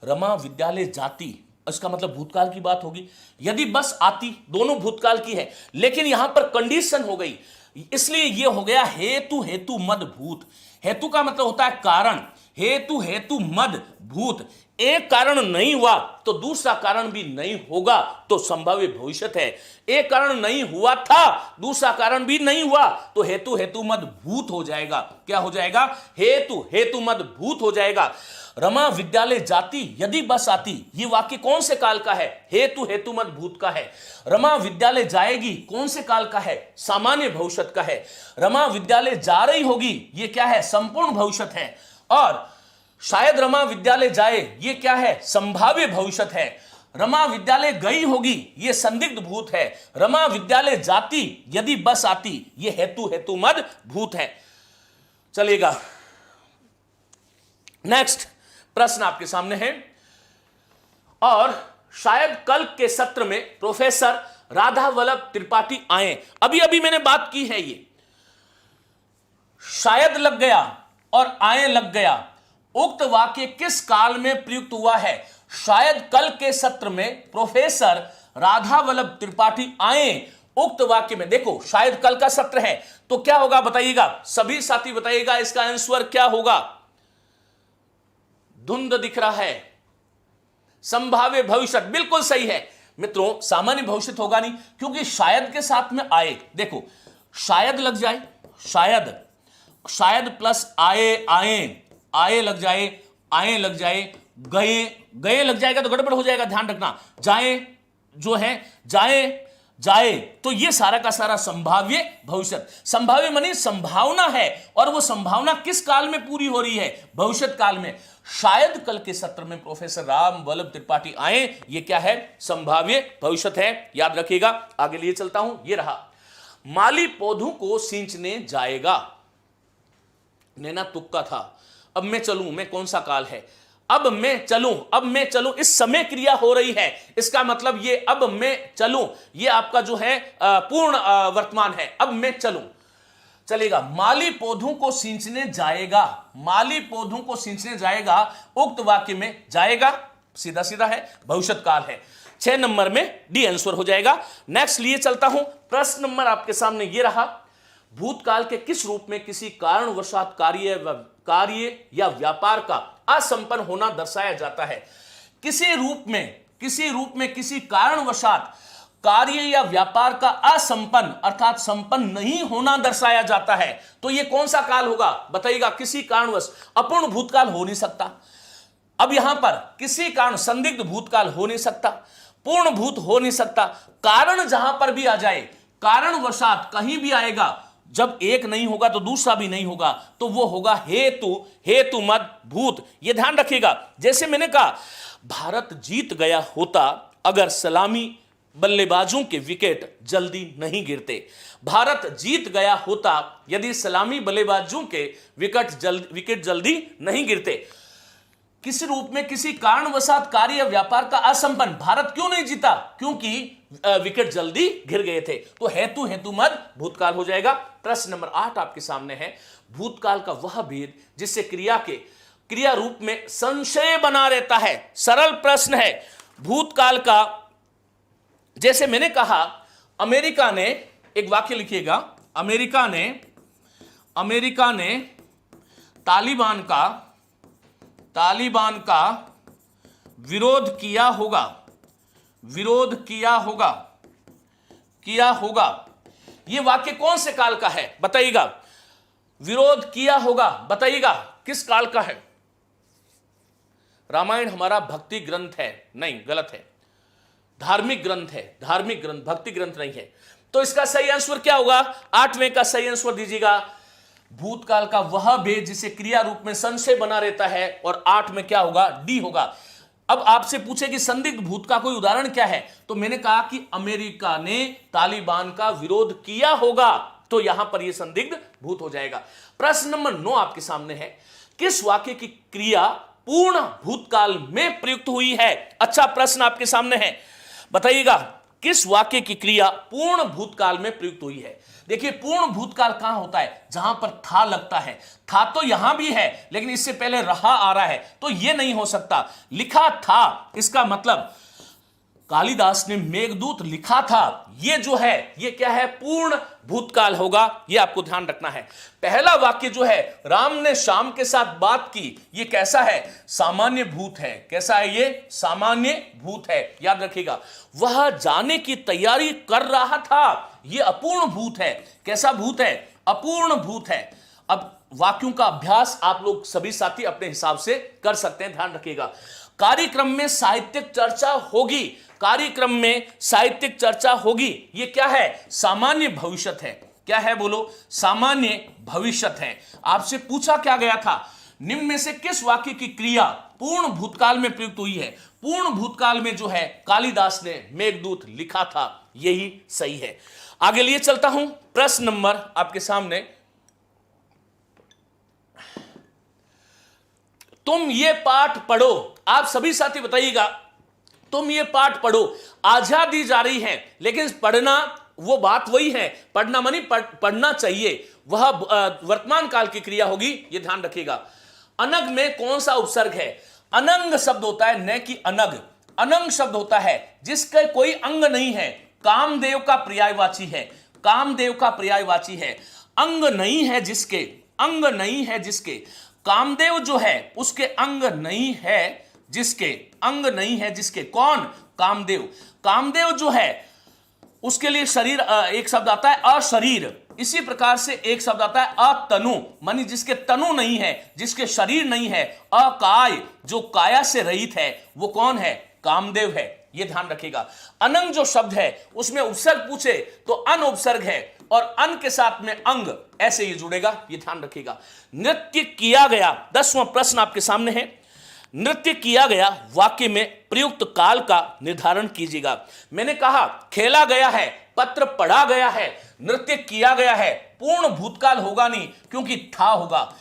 रमा विद्यालय जाती, इसका मतलब भूतकाल की बात होगी। यदि बस आती, दोनों भूतकाल की है, लेकिन यहां पर कंडीशन हो गई, इसलिए यह हो गया हेतु हेतु मद भूत। हेतु का मतलब होता है कारण, हेतु हेतु मद भूत। एक कारण नहीं हुआ तो दूसरा कारण भी नहीं होगा, तो संभाव्य भविष्य है। एक कारण नहीं हुआ था, दूसरा कारण भी नहीं हुआ, तो हेतु हेतु मद भूत हो जाएगा। क्या हो जाएगा? हेतु हेतु मद भूत हो जाएगा। रमा विद्यालय जाती यदि बस आती, ये वाक्य कौन से काल का है? हेतु हेतु मद भूत का है। रमा विद्यालय जाएगी कौन से काल का है? सामान्य भविष्य का है। रमा विद्यालय जा रही होगी, ये क्या है? संपूर्ण भविष्य है। और शायद रमा विद्यालय जाए, ये क्या है? संभाव्य भविष्य है। रमा विद्यालय गई होगी, ये संदिग्ध भूत है। रमा विद्यालय जाती यदि बस आती, ये हेतु हेतु मद भूत है। चलिएगा, नेक्स्ट प्रश्न आपके सामने है। और शायद कल के सत्र में प्रोफेसर राधा वल्लभ त्रिपाठी आए। अभी अभी मैंने बात की है, ये शायद लग गया और आए लग गया। उक्त वाक्य किस काल में प्रयुक्त हुआ है? शायद कल के सत्र में प्रोफेसर राधा वल्लभ त्रिपाठी आए। उक्त वाक्य में देखो, शायद कल का सत्र है तो क्या होगा? बताइएगा, सभी साथी बताइएगा, इसका आंसर क्या होगा? धुंध दिख रहा है, संभाव्य भविष्य बिल्कुल सही है मित्रों। सामान्य भविष्य होगा नहीं, क्योंकि शायद के साथ में आए। देखो, शायद लग जाए, शायद, शायद प्लस आए, आए, आए लग जाए, आए लग जाए, गए, गए लग जाएगा तो गड़बड़ हो जाएगा, ध्यान रखना। जाए जो है, जाए, जाए, तो ये सारा का सारा संभाव्य भविष्य। संभाव्य मानी संभावना है, और वो संभावना किस काल में पूरी हो रही है? भविष्य काल में। शायद कल के सत्र में प्रोफेसर राम वल्लभ त्रिपाठी आए, ये क्या है? संभाव्य भविष्य है। याद रखिएगा। आगे लिए चलता हूं, ये रहा, माली पौधों को सींचने जाएगा। नैना तुक्का था। अब मैं चलूं, मैं कौन सा काल है? अब मैं चलूं, अब मैं चलूं, इस समय क्रिया हो रही है। इसका मतलब ये अब मैं चलूं, ये आपका जो है पूर्ण वर्तमान है। अब मैं चलूं। चलेगा, माली पौधों को सींचने जाएगा। माली पौधों को सींचने जाएगा, उक्त वाक्य में जाएगा सीधा सीधा है, भविष्य काल है। 6 नंबर में डी आंसर हो जाएगा। नेक्स्ट लिए चलता हूं, प्रश्न नंबर आपके सामने ये रहा, भूतकाल के किस रूप में किसी कारणवशात कार्य या व्यापार का असंपन्न होना दर्शाया जाता है? किसी रूप में किसी कारणवशात कार्य या व्यापार का असंपन्न अर्थात संपन्न नहीं होना दर्शाया जाता है, तो यह कौन सा काल होगा? बताइएगा। किसी कारणवश, अपूर्ण भूतकाल हो नहीं सकता। अब यहां पर किसी कारण, संदिग्ध भूतकाल हो नहीं सकता, पूर्ण भूत हो नहीं सकता। कारण जहां पर भी आ जाए, कारणवशात कहीं भी आएगा, जब एक नहीं होगा तो दूसरा भी नहीं होगा, तो वो होगा हेतु हेतु मद भूत। ये ध्यान रखिएगा। जैसे मैंने कहा, भारत जीत गया होता अगर सलामी बल्लेबाजों के विकेट जल्दी नहीं गिरते। भारत जीत गया होता यदि सलामी बल्लेबाजों के विकेट जल्दी नहीं गिरते। किसी रूप में किसी कारणवशात कार्य या व्यापार का असंपन्न, भारत क्यों नहीं जीता? क्योंकि विकेट जल्दी गिर गए थे। तो हेतु हेतु मद भूतकाल हो जाएगा। प्रश्न नंबर 8 आपके सामने है, भूतकाल का वह भेद जिससे क्रिया रूप में संशय बना रहता है। सरल प्रश्न है। भूतकाल का, जैसे मैंने कहा, अमेरिका ने, एक वाक्य लिखिएगा, अमेरिका ने तालिबान का विरोध किया होगा। विरोध किया होगा, किया होगा। यह वाक्य कौन से काल का है बताइएगा। विरोध किया होगा, बताइएगा किस काल का है। रामायण हमारा भक्ति ग्रंथ है, नहीं गलत है, धार्मिक ग्रंथ है, धार्मिक ग्रंथ, भक्ति ग्रंथ नहीं है। तो इसका सही आंसर क्या होगा? 8वें का सही आंसर दीजिएगा। भूतकाल का वह भेद जिसे क्रिया रूप में संशय बना रहता है, और 8 में क्या होगा? डी होगा। अब आपसे पूछे कि संदिग्ध भूत का कोई उदाहरण क्या है, तो मैंने कहा कि अमेरिका ने तालिबान का विरोध किया होगा, तो यहां पर यह संदिग्ध भूत हो जाएगा। प्रश्न नंबर 9 आपके सामने है, किस वाक्य की क्रिया पूर्ण भूतकाल में प्रयुक्त हुई है? अच्छा प्रश्न आपके सामने है, बताइएगा किस वाक्य की क्रिया पूर्ण भूतकाल में प्रयुक्त हुई है। देखिए पूर्ण भूतकाल कहां होता है? जहां पर था लगता है। था तो यहां भी है, लेकिन इससे पहले रहा आ रहा है, तो यह नहीं हो सकता। लिखा था, इसका मतलब कालिदास ने मेघदूत लिखा था, ये जो है ये क्या है? पूर्ण भूतकाल होगा, ये आपको ध्यान रखना है। पहला वाक्य जो है, राम ने श्याम के साथ बात की, ये कैसा है? सामान्य भूत है। कैसा है ये? सामान्य भूत है, याद रखिएगा। वह जाने की तैयारी कर रहा था, ये अपूर्ण भूत है। कैसा भूत है? अपूर्ण भूत है। अब वाक्यों का अभ्यास आप लोग सभी साथी अपने हिसाब से कर सकते हैं, ध्यान रखिएगा। कार्यक्रम में साहित्यिक चर्चा होगी, कार्यक्रम में साहित्यिक चर्चा होगी, ये क्या है? सामान्य भविष्यत है। क्या है बोलो? सामान्य भविष्यत है। आपसे पूछा क्या गया था? निम्न में से किस वाक्य की क्रिया पूर्ण भूतकाल में प्रयुक्त हुई है? पूर्ण भूतकाल में जो है कालिदास ने मेघदूत लिखा था, यही सही है। आगे लिए चलता हूं, प्रश्न नंबर आपके सामने, तुम ये पाठ पढ़ो। आप सभी साथी बताइएगा, तुम ये पाठ पढ़ो। आजादी जा रही है, लेकिन पढ़ना वो बात वही है, पढ़ना मानी पढ़ना चाहिए, वह वर्तमान काल की क्रिया होगी, ये ध्यान रखिएगा। अनग में कौन सा उपसर्ग है? अनंग शब्द होता है, न कि अनग। अनंग शब्द होता है जिसका कोई अंग नहीं है, कामदेव का पर्यायवाची है, कामदेव का पर्यायवाची है। अंग नहीं है जिसके, अंग नहीं है जिसके, कामदेव जो है उसके अंग नहीं है जिसके, अंग नहीं है जिसके। कौन? कामदेव। कामदेव जो है उसके लिए शरीर, एक शब्द आता है अशरीर। इसी प्रकार से एक शब्द आता है अतनु, मानी जिसके तनु नहीं है, जिसके शरीर नहीं है। अकाय, जो काया से रहित है, वो कौन है? कामदेव है, ये ध्यान रखिएगा। अनंग जो शब्द है उसमें उपसर्ग पूछे तो अन उपसर्ग है, और अन के साथ में अंग, ऐसे ही जुड़ेगा, ये ध्यान रखिएगा। नृत्य किया गया, 10वां प्रश्न आपके सामने है। नृत्य किया गया वाक्य में प्रयुक्त काल का निर्धारण कीजिएगा। मैंने कहा खेला गया है, पत्र पढ़ा गया है, नृत्य किया गया है, पूर्ण भूतकाल होगा नहीं क्योंकि था होगा,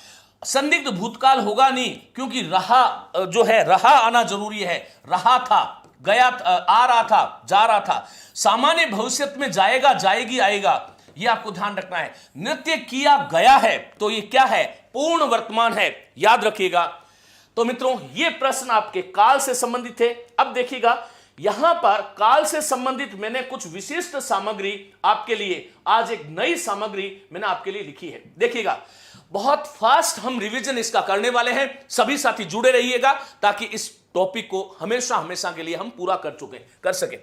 संदिग्ध भूतकाल होगा नहीं क्योंकि रहा जो है, रहा आना जरूरी है, रहा था, गया, आ रहा था, जा रहा था। सामान्य भविष्य में जाएगा, जाएगी, आएगा, ये आपको ध्यान रखना है। नृत्य किया गया है तो ये क्या है? पूर्ण वर्तमान है, याद रखिएगा। तो मित्रों ये प्रश्न आपके काल से संबंधित है। अब देखिएगा यहां पर काल से संबंधित मैंने कुछ विशिष्ट सामग्री आपके लिए, आज एक नई सामग्री मैंने आपके लिए लिखी है। देखिएगा बहुत फास्ट हम रिवीजन इसका करने वाले हैं, सभी साथी जुड़े रहिएगा ताकि इस टॉपिक को हमेशा हमेशा के लिए हम पूरा कर सके।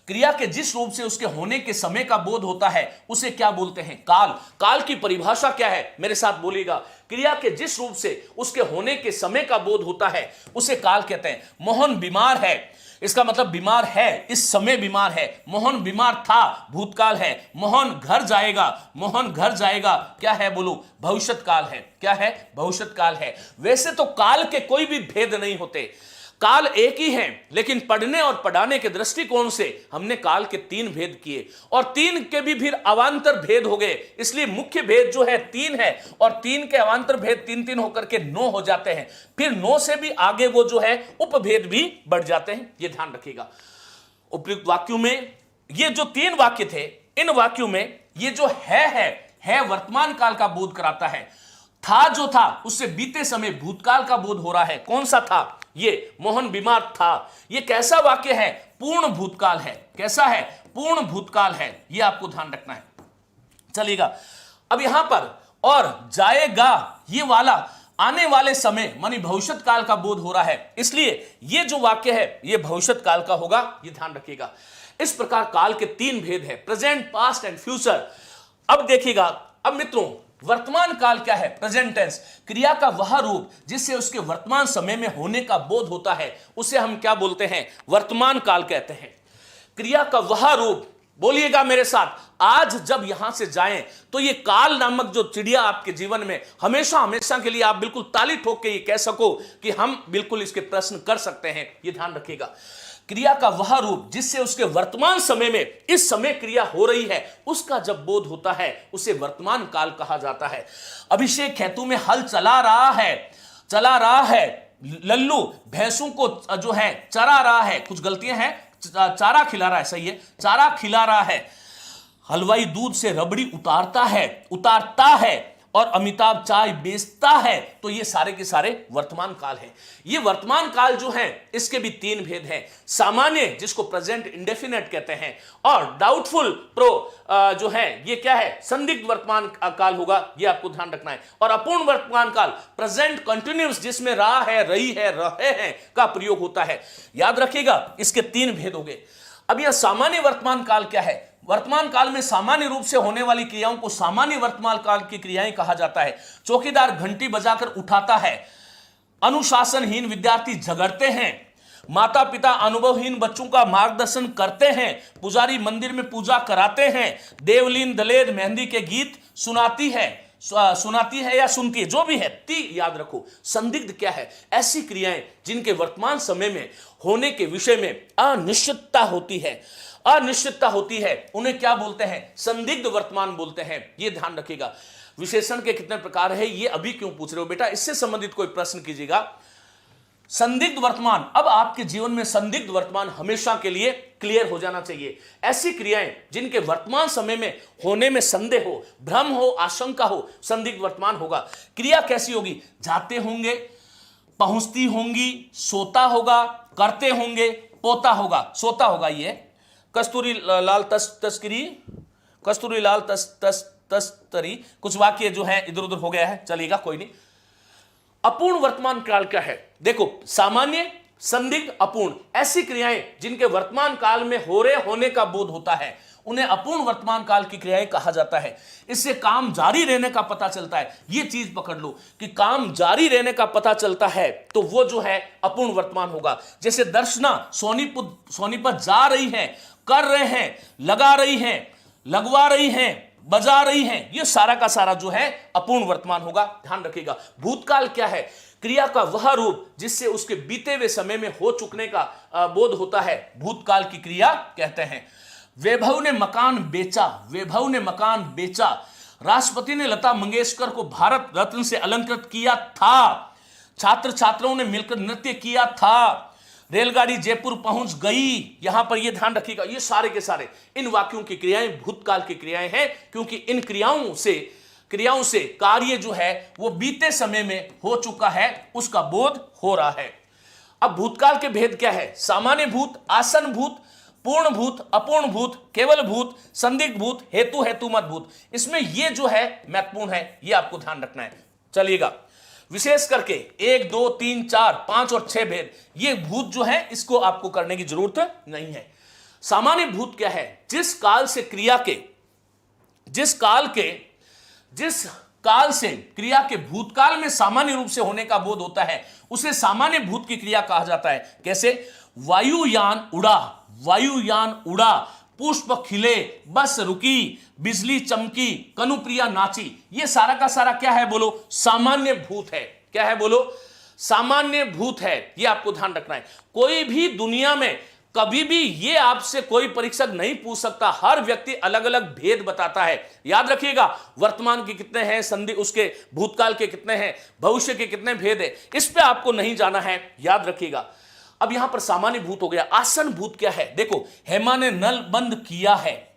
क्रिया के जिस रूप से उसके होने के समय का बोध होता है उसे क्या बोलते हैं? काल। काल की परिभाषा क्या है? मेरे साथ बोलिएगा। क्रिया के जिस रूप से उसके होने के समय का बोध होता है उसे काल कहते हैं। मोहन बीमार है, इसका मतलब बीमार है, इस समय बीमार है। मोहन बीमार था, भूतकाल है। मोहन घर जाएगा, मोहन घर जाएगा, क्या है बोलो? भविष्यत काल है। क्या है? भविष्यत काल है। वैसे तो काल के कोई भी भेद नहीं होते, काल एक ही है, लेकिन पढ़ने और पढ़ाने के दृष्टिकोण से हमने काल के 3 भेद किए, और 3 के भी फिर अवान्तर भेद हो गए। इसलिए मुख्य भेद जो है 3 है, और 3 के अवान्तर भेद 3-3 होकर के 9 हो जाते हैं। फिर 9 से भी आगे वो जो है उपभेद भी बढ़ जाते हैं, ये ध्यान रखिएगा। उपयुक्त वाक्यों में ये जो 3 वाक्य थे, इन वाक्यों में ये जो है वर्तमान काल का बोध कराता है। था जो था उससे बीते समय भूतकाल का बोध हो रहा है। कौन सा था? ये मोहन बीमार था। ये कैसा वाक्य है? पूर्ण भूतकाल है। कैसा है? पूर्ण भूतकाल है, ये आपको ध्यान रखना है। चलिएगा अब यहां पर और जाएगा, ये वाला आने वाले समय मानी भविष्य काल का बोध हो रहा है, इसलिए ये जो वाक्य है ये भविष्य काल का होगा, ये ध्यान रखिएगा। इस प्रकार काल के तीन भेद हैं, प्रेजेंट, पास्ट एंड फ्यूचर। अब देखिएगा, अब मित्रों वर्तमान काल क्या है? प्रेजेंट टेंस, क्रिया का वह रूप जिससे उसके वर्तमान समय में होने का बोध होता है उसे हम क्या बोलते हैं? वर्तमान काल कहते हैं। क्रिया का वह रूप, बोलिएगा मेरे साथ, आज जब यहां से जाएं तो ये काल नामक जो चिड़िया आपके जीवन में हमेशा हमेशा के लिए आप बिल्कुल ताली ठोक के ये कह सको कि हम बिल्कुल इसके प्रश्न कर सकते हैं, ये ध्यान रखिएगा। क्रिया का वह रूप जिससे उसके वर्तमान समय में, इस समय क्रिया हो रही है, उसका जब बोध होता है उसे वर्तमान काल कहा जाता है। अभिषेक खेतों में हल चला रहा है, लल्लू भैंसों को जो है चरा रहा है, कुछ गलतियां हैं, चारा खिला रहा है, सही है, चारा खिला रहा है। हलवाई दूध से रबड़ी उतारता है और अमिताभ चाय बेचता है। तो ये सारे के सारे वर्तमान काल हैं। ये वर्तमान काल जो है इसके भी तीन भेद हैं, सामान्य जिसको प्रेजेंट इंडेफिनेट कहते हैं, और डाउटफुल जो है ये क्या है? संदिग्ध वर्तमान काल होगा, ये आपको ध्यान रखना है। और अपूर्ण वर्तमान काल प्रेजेंट कंटिन्यूअस जिसमें रहा है, रही है, रहे हैं का प्रयोग होता है। याद रखिएगा, इसके तीन भेद हो गए। अब यह सामान्य वर्तमान काल क्या है? वर्तमान काल में सामान्य रूप से होने वाली क्रियाओं को सामान्य वर्तमान काल की क्रियाएं कहा जाता है। चौकीदार घंटी बजाकर उठाता है, अनुशासनहीन विद्यार्थी झगड़ते हैं, माता पिता अनुभवहीन बच्चों का मार्गदर्शन करते हैं, पुजारी मंदिर में पूजा कराते हैं, देवलीन दलेर मेहंदी के गीत सुनाती है या सुनती है, जो भी है, ती याद रखो। संदिग्ध क्या है? ऐसी क्रियाएं जिनके वर्तमान समय में होने के विषय में अनिश्चितता होती है, उन्हें क्या बोलते हैं? संदिग्ध वर्तमान बोलते हैं। ये ध्यान रखिएगा। विशेषण के कितने प्रकार है ये अभी क्यों पूछ रहे हो बेटा? इससे संबंधित कोई प्रश्न कीजिएगा। संदिग्ध वर्तमान, अब आपके जीवन में संदिग्ध वर्तमान हमेशा के लिए क्लियर हो जाना चाहिए। ऐसी क्रियाएं जिनके वर्तमान समय में होने में संदेह हो, भ्रम हो, आशंका हो, संदिग्ध वर्तमान होगा। क्रिया कैसी होगी? जाते होंगे, पहुंचती होंगी, सोता होगा, करते होंगे, पोता होगा, सोता होगा। ये कस्तूरी लाल तस्तरी, कुछ वाक्य जो है इधर उधर हो गया है, चलेगा, कोई नहीं। अपूर्ण वर्तमान काल क्या है? देखो, सामान्य, संदिग्ध, अपूर्ण, ऐसी क्रियाएं जिनके वर्तमान काल में होने का बोध होता है उन्हें अपूर्ण वर्तमान काल की क्रियाएं कहा जाता है। इससे काम जारी रहने का पता चलता है। ये चीज पकड़ लो कि काम जारी रहने का पता चलता है तो वो जो है अपूर्ण वर्तमान होगा। जैसे दर्शना सोनीपत जा रही है, कर रहे हैं, लगा रही हैं, लगवा रही हैं, बजा रही हैं, ये सारा का सारा जो है अपूर्ण वर्तमान होगा। ध्यान रखिएगा। भूतकाल क्या है? क्रिया का वह रूप जिससे उसके बीते हुए समय में हो चुकने का बोध होता है, भूतकाल की क्रिया कहते हैं। वैभव ने मकान बेचा, राष्ट्रपति ने लता मंगेशकर को भारत रत्न से अलंकृत किया था, छात्र छात्राओं ने मिलकर नृत्य किया था, रेलगाड़ी जयपुर पहुंच गई। यहां पर यह ध्यान रखिएगा, ये सारे के सारे इन वाक्यों की क्रियाएं भूतकाल की क्रियाएं हैं, क्योंकि इन क्रियाओं से कार्य जो है वो बीते समय में हो चुका है, उसका बोध हो रहा है। अब भूतकाल के भेद क्या है? सामान्य भूत, आसन भूत, पूर्ण भूत, अपूर्ण भूत, केवल भूत, संदिग्ध भूत, हेतुमत भूत। इसमें ये जो है महत्वपूर्ण है, ये आपको ध्यान रखना है। चलिएगा, विशेष करके 1, 2, 3, 4, 5 और 6 भेद, ये भूत जो है इसको आपको करने की जरूरत नहीं है। सामान्य भूत क्या है? जिस काल से क्रिया के भूतकाल में सामान्य रूप से होने का बोध होता है उसे सामान्य भूत की क्रिया कहा जाता है। कैसे? वायुयान उड़ा, पुष्प खिले, बस रुकी, बिजली चमकी, कनुप्रिया नाची। ये सारा का सारा क्या है? बोलो, सामान्य भूत है। क्या है? बोलो, सामान्य भूत है। ये आपको ध्यान रखना है। कोई भी दुनिया में कभी भी ये आपसे कोई परीक्षक नहीं पूछ सकता। हर व्यक्ति अलग अलग भेद बताता है। याद रखिएगा, वर्तमान के कितने हैं, संधि उसके भूतकाल के कितने हैं, भविष्य के कितने भेद है, इस पे आपको नहीं जाना है, याद रखिएगा। अब यहां पर सामान्य भूत हो गया। आसन भूत क्या है? देखो, हेमा ने नल बंद किया है,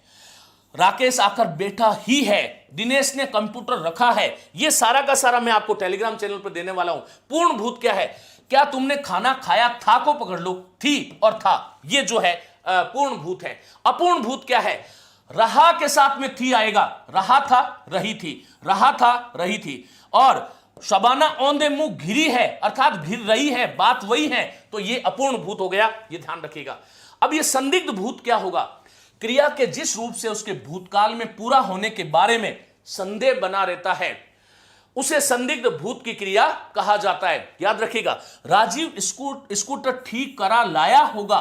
राकेश आकर बैठा ही है, दिनेश ने कंप्यूटर रखा है। ये सारा का सारा मैं आपको टेलीग्राम चैनल पर देने वाला हूं। पूर्ण भूत क्या है? क्या तुमने खाना खाया था को पकड़ लो, थी और था, ये जो है पूर्ण भूत है। अपूर्ण भूत क्या है? रहा के साथ में थी आएगा, रहा था, रही थी, रहा था, रही थी। और शबाना औंधे मुंह घिरी है, अर्थात घिर रही है, बात वही है, तो ये अपूर्ण भूत हो गया, ये ध्यान रखिएगा। अब ये संदिग्ध भूत क्या होगा? क्रिया के जिस रूप से उसके भूतकाल में पूरा होने के बारे में संदेह बना रहता है, उसे संदिग्ध भूत की क्रिया कहा जाता है। याद रखिएगा, राजीव स्कूटर ठीक करा लाया होगा,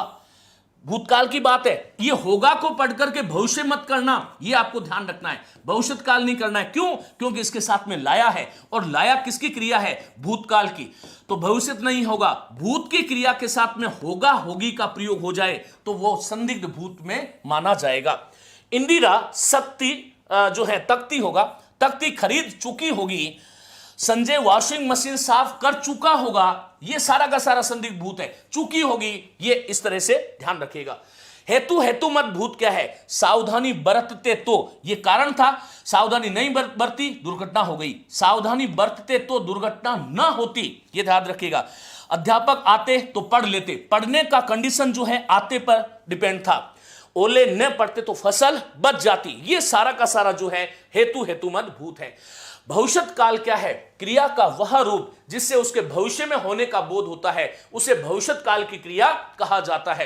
भूतकाल की बात है। ये होगा को पढ़ करके भविष्य मत करना, ये आपको ध्यान रखना है, भविष्य काल नहीं करना है। क्यों? क्योंकि इसके साथ में लाया है, और लाया किसकी क्रिया है? भूतकाल की। तो भविष्य नहीं होगा, भूत की क्रिया के साथ में होगा होगी का प्रयोग हो जाए तो वो संदिग्ध भूत में माना जाएगा। इंदिरा शक्ति जो है तख्ती होगा, तख्ती खरीद चुकी होगी, संजय वॉशिंग मशीन साफ कर चुका होगा, ये सारा का सारा संदिग्ध भूत है। चुकी होगी, ये इस तरह से ध्यान रखिएगा। हेतु हेतु मत भूत क्या है? सावधानी बरतते तो, ये कारण था, सावधानी नहीं बरती दुर्घटना हो गई, सावधानी बरतते तो दुर्घटना ना होती, ये ध्यान रखिएगा। अध्यापक आते तो पढ़ लेते, पढ़ने का कंडीशन जो है आते पर डिपेंड था। ओले न पढ़ते तो फसल बच जाती, ये सारा का सारा जो है हेतु हेतु मत भूत है। भविष्यत काल क्या है? क्रिया का वह रूप जिससे उसके भविष्य में होने का बोध होता है, उसे भविष्यत काल की क्रिया कहा जाता है।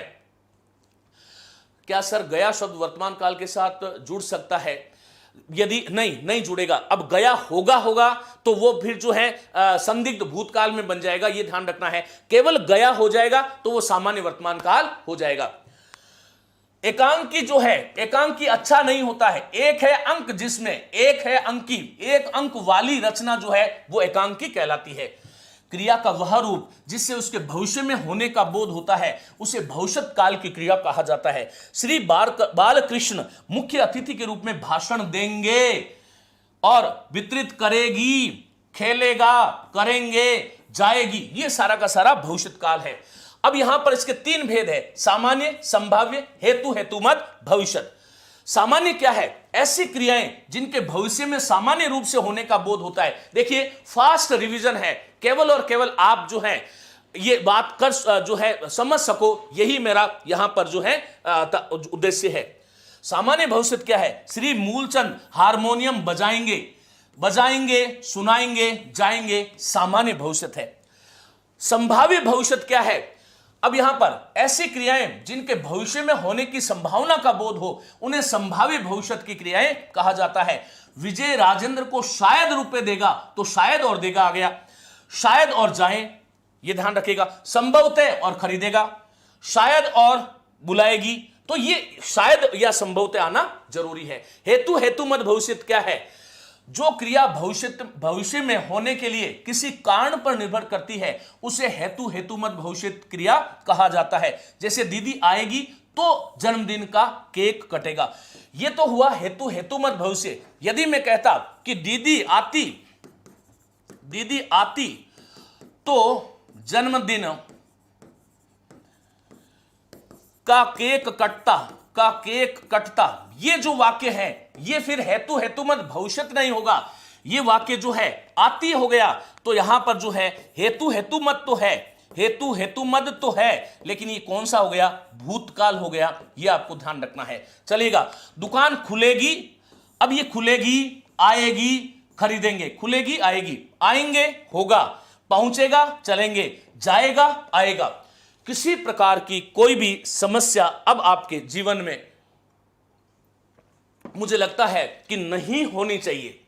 क्या सर गया शब्द वर्तमान काल के साथ जुड़ सकता है? यदि नहीं जुड़ेगा। अब गया होगा तो वो फिर जो है संदिग्ध भूतकाल में बन जाएगा, ये ध्यान रखना है। केवल गया हो जाएगा तो वो सामान्य वर्तमान काल हो जाएगा। एकांकी जो है, एकांकी अच्छा नहीं होता है। एक है अंक जिसमें एक है अंकी, एक अंक वाली रचना जो है वो एकांकी कहलाती है। क्रिया का वह रूप जिससे उसके भविष्य में होने का बोध होता है, उसे भविष्यत काल की क्रिया कहा जाता है। श्री बालकृष्ण मुख्य अतिथि के रूप में भाषण देंगे और वितरित करेगी, खेलेगा, करेंगे, जाएगी, ये सारा का सारा भविष्यत काल है। अब यहां पर इसके तीन भेद है, सामान्य, संभाव्य, हेतु हेतुमत, भविष्यत। सामान्य क्या है? ऐसी क्रियाएं जिनके भविष्य में सामान्य रूप से होने का बोध होता है। देखिए फास्ट रिवीजन है, केवल और केवल आप जो है ये बात कर जो है समझ सको, यही मेरा यहां पर जो है उद्देश्य है। सामान्य भविष्यत क्या है? श्री मूलचंद हारमोनियम बजाएंगे, सुनाएंगे, जाएंगे, सामान्य भविष्यत है। संभाव्य भविष्यत क्या है? अब यहां पर ऐसी क्रियाएं जिनके भविष्य में होने की संभावना का बोध हो, उन्हें संभाव्य भविष्यत की क्रियाएं कहा जाता है। विजय राजेंद्र को शायद रुपए देगा, तो शायद और देगा आ गया, शायद और जाएं, यह ध्यान रखिएगा। संभवतः और खरीदेगा, शायद और बुलाएगी, तो ये शायद या संभवतः आना जरूरी है। हेतु हेतुमत भविष्यत क्या है? जो क्रिया भविष्य में होने के लिए किसी कारण पर निर्भर करती है, उसे हेतु हेतुमत भविष्यत क्रिया कहा जाता है। जैसे दीदी आएगी तो जन्मदिन का केक कटेगा, यह तो हुआ हेतु हेतुमत भविष्य। यदि मैं कहता कि दीदी आती तो जन्मदिन का केक कटता, ये जो वाक्य है ये फिर हेतु हेतुमत भविष्यत नहीं होगा, ये वाक्य जो है आती हो गया। तो यहां पर जो है हेतु हेतुमत तो है, हेतु हेतुमत तो है, लेकिन ये कौन सा हो गया? भूतकाल हो गया, ये आपको ध्यान रखना है। चलिएगा, दुकान खुलेगी, अब ये खुलेगी, आएगी, खरीदेंगे, खुलेगी, आएगी, आएंगे, होगा, पहुंचेगा, चलेंगे, जाएगा, आएगा। किसी प्रकार की कोई भी समस्या अब आपके जीवन में मुझे लगता है कि नहीं होनी चाहिए।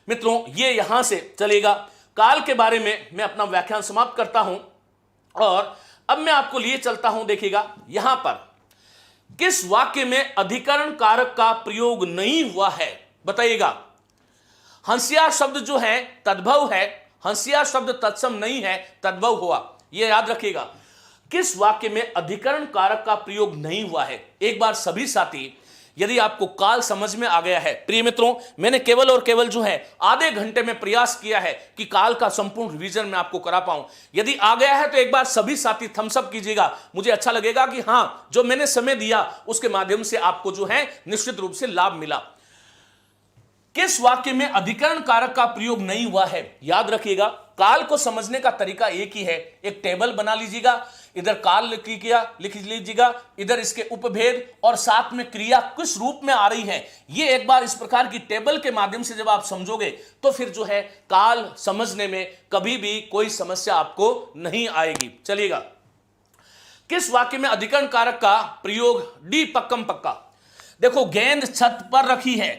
मित्रों, ये यहां से चलेगा। काल के बारे में मैं अपना व्याख्यान समाप्त करता हूं और अब मैं आपको लिए चलता हूं। देखिएगा यहां पर किस वाक्य में अधिकरण कारक का प्रयोग नहीं हुआ है, बताइएगा। हंसिया शब्द जो है तद्भव है, हंसिया शब्द तत्सम नहीं है, तद्भव हुआ, यह याद रखिएगा। किस वाक्य में अधिकरण कारक का प्रयोग नहीं हुआ है? एक बार सभी साथी, यदि आपको काल समझ में आ गया है, प्रिय मित्रों, मैंने केवल और केवल जो है आधे घंटे में प्रयास किया है कि काल का संपूर्ण रिवीजन मैं आपको करा पाऊं। यदि आ गया है तो एक बार सभी साथी थम्स अप कीजिएगा, मुझे अच्छा लगेगा कि हां, जो मैंने समय दिया उसके माध्यम से आपको जो है निश्चित रूप से लाभ मिला। किस वाक्य में अधिकरण कारक का प्रयोग नहीं हुआ है? याद रखिएगा, काल को समझने का तरीका एक ही है, एक टेबल बना लीजिएगा, इधर काल लिख लीजिएगा, इधर इसके उपभेद और साथ में क्रिया किस रूप में आ रही है, ये एक बार इस प्रकार की टेबल के माध्यम से जब आप समझोगे तो फिर जो है काल समझने में कभी भी कोई समस्या आपको नहीं आएगी। चलिएगा, किस वाक्य में अधिकरण कारक का प्रयोग? डी पक्कम पक्का। देखो, गेंद छत पर रखी है,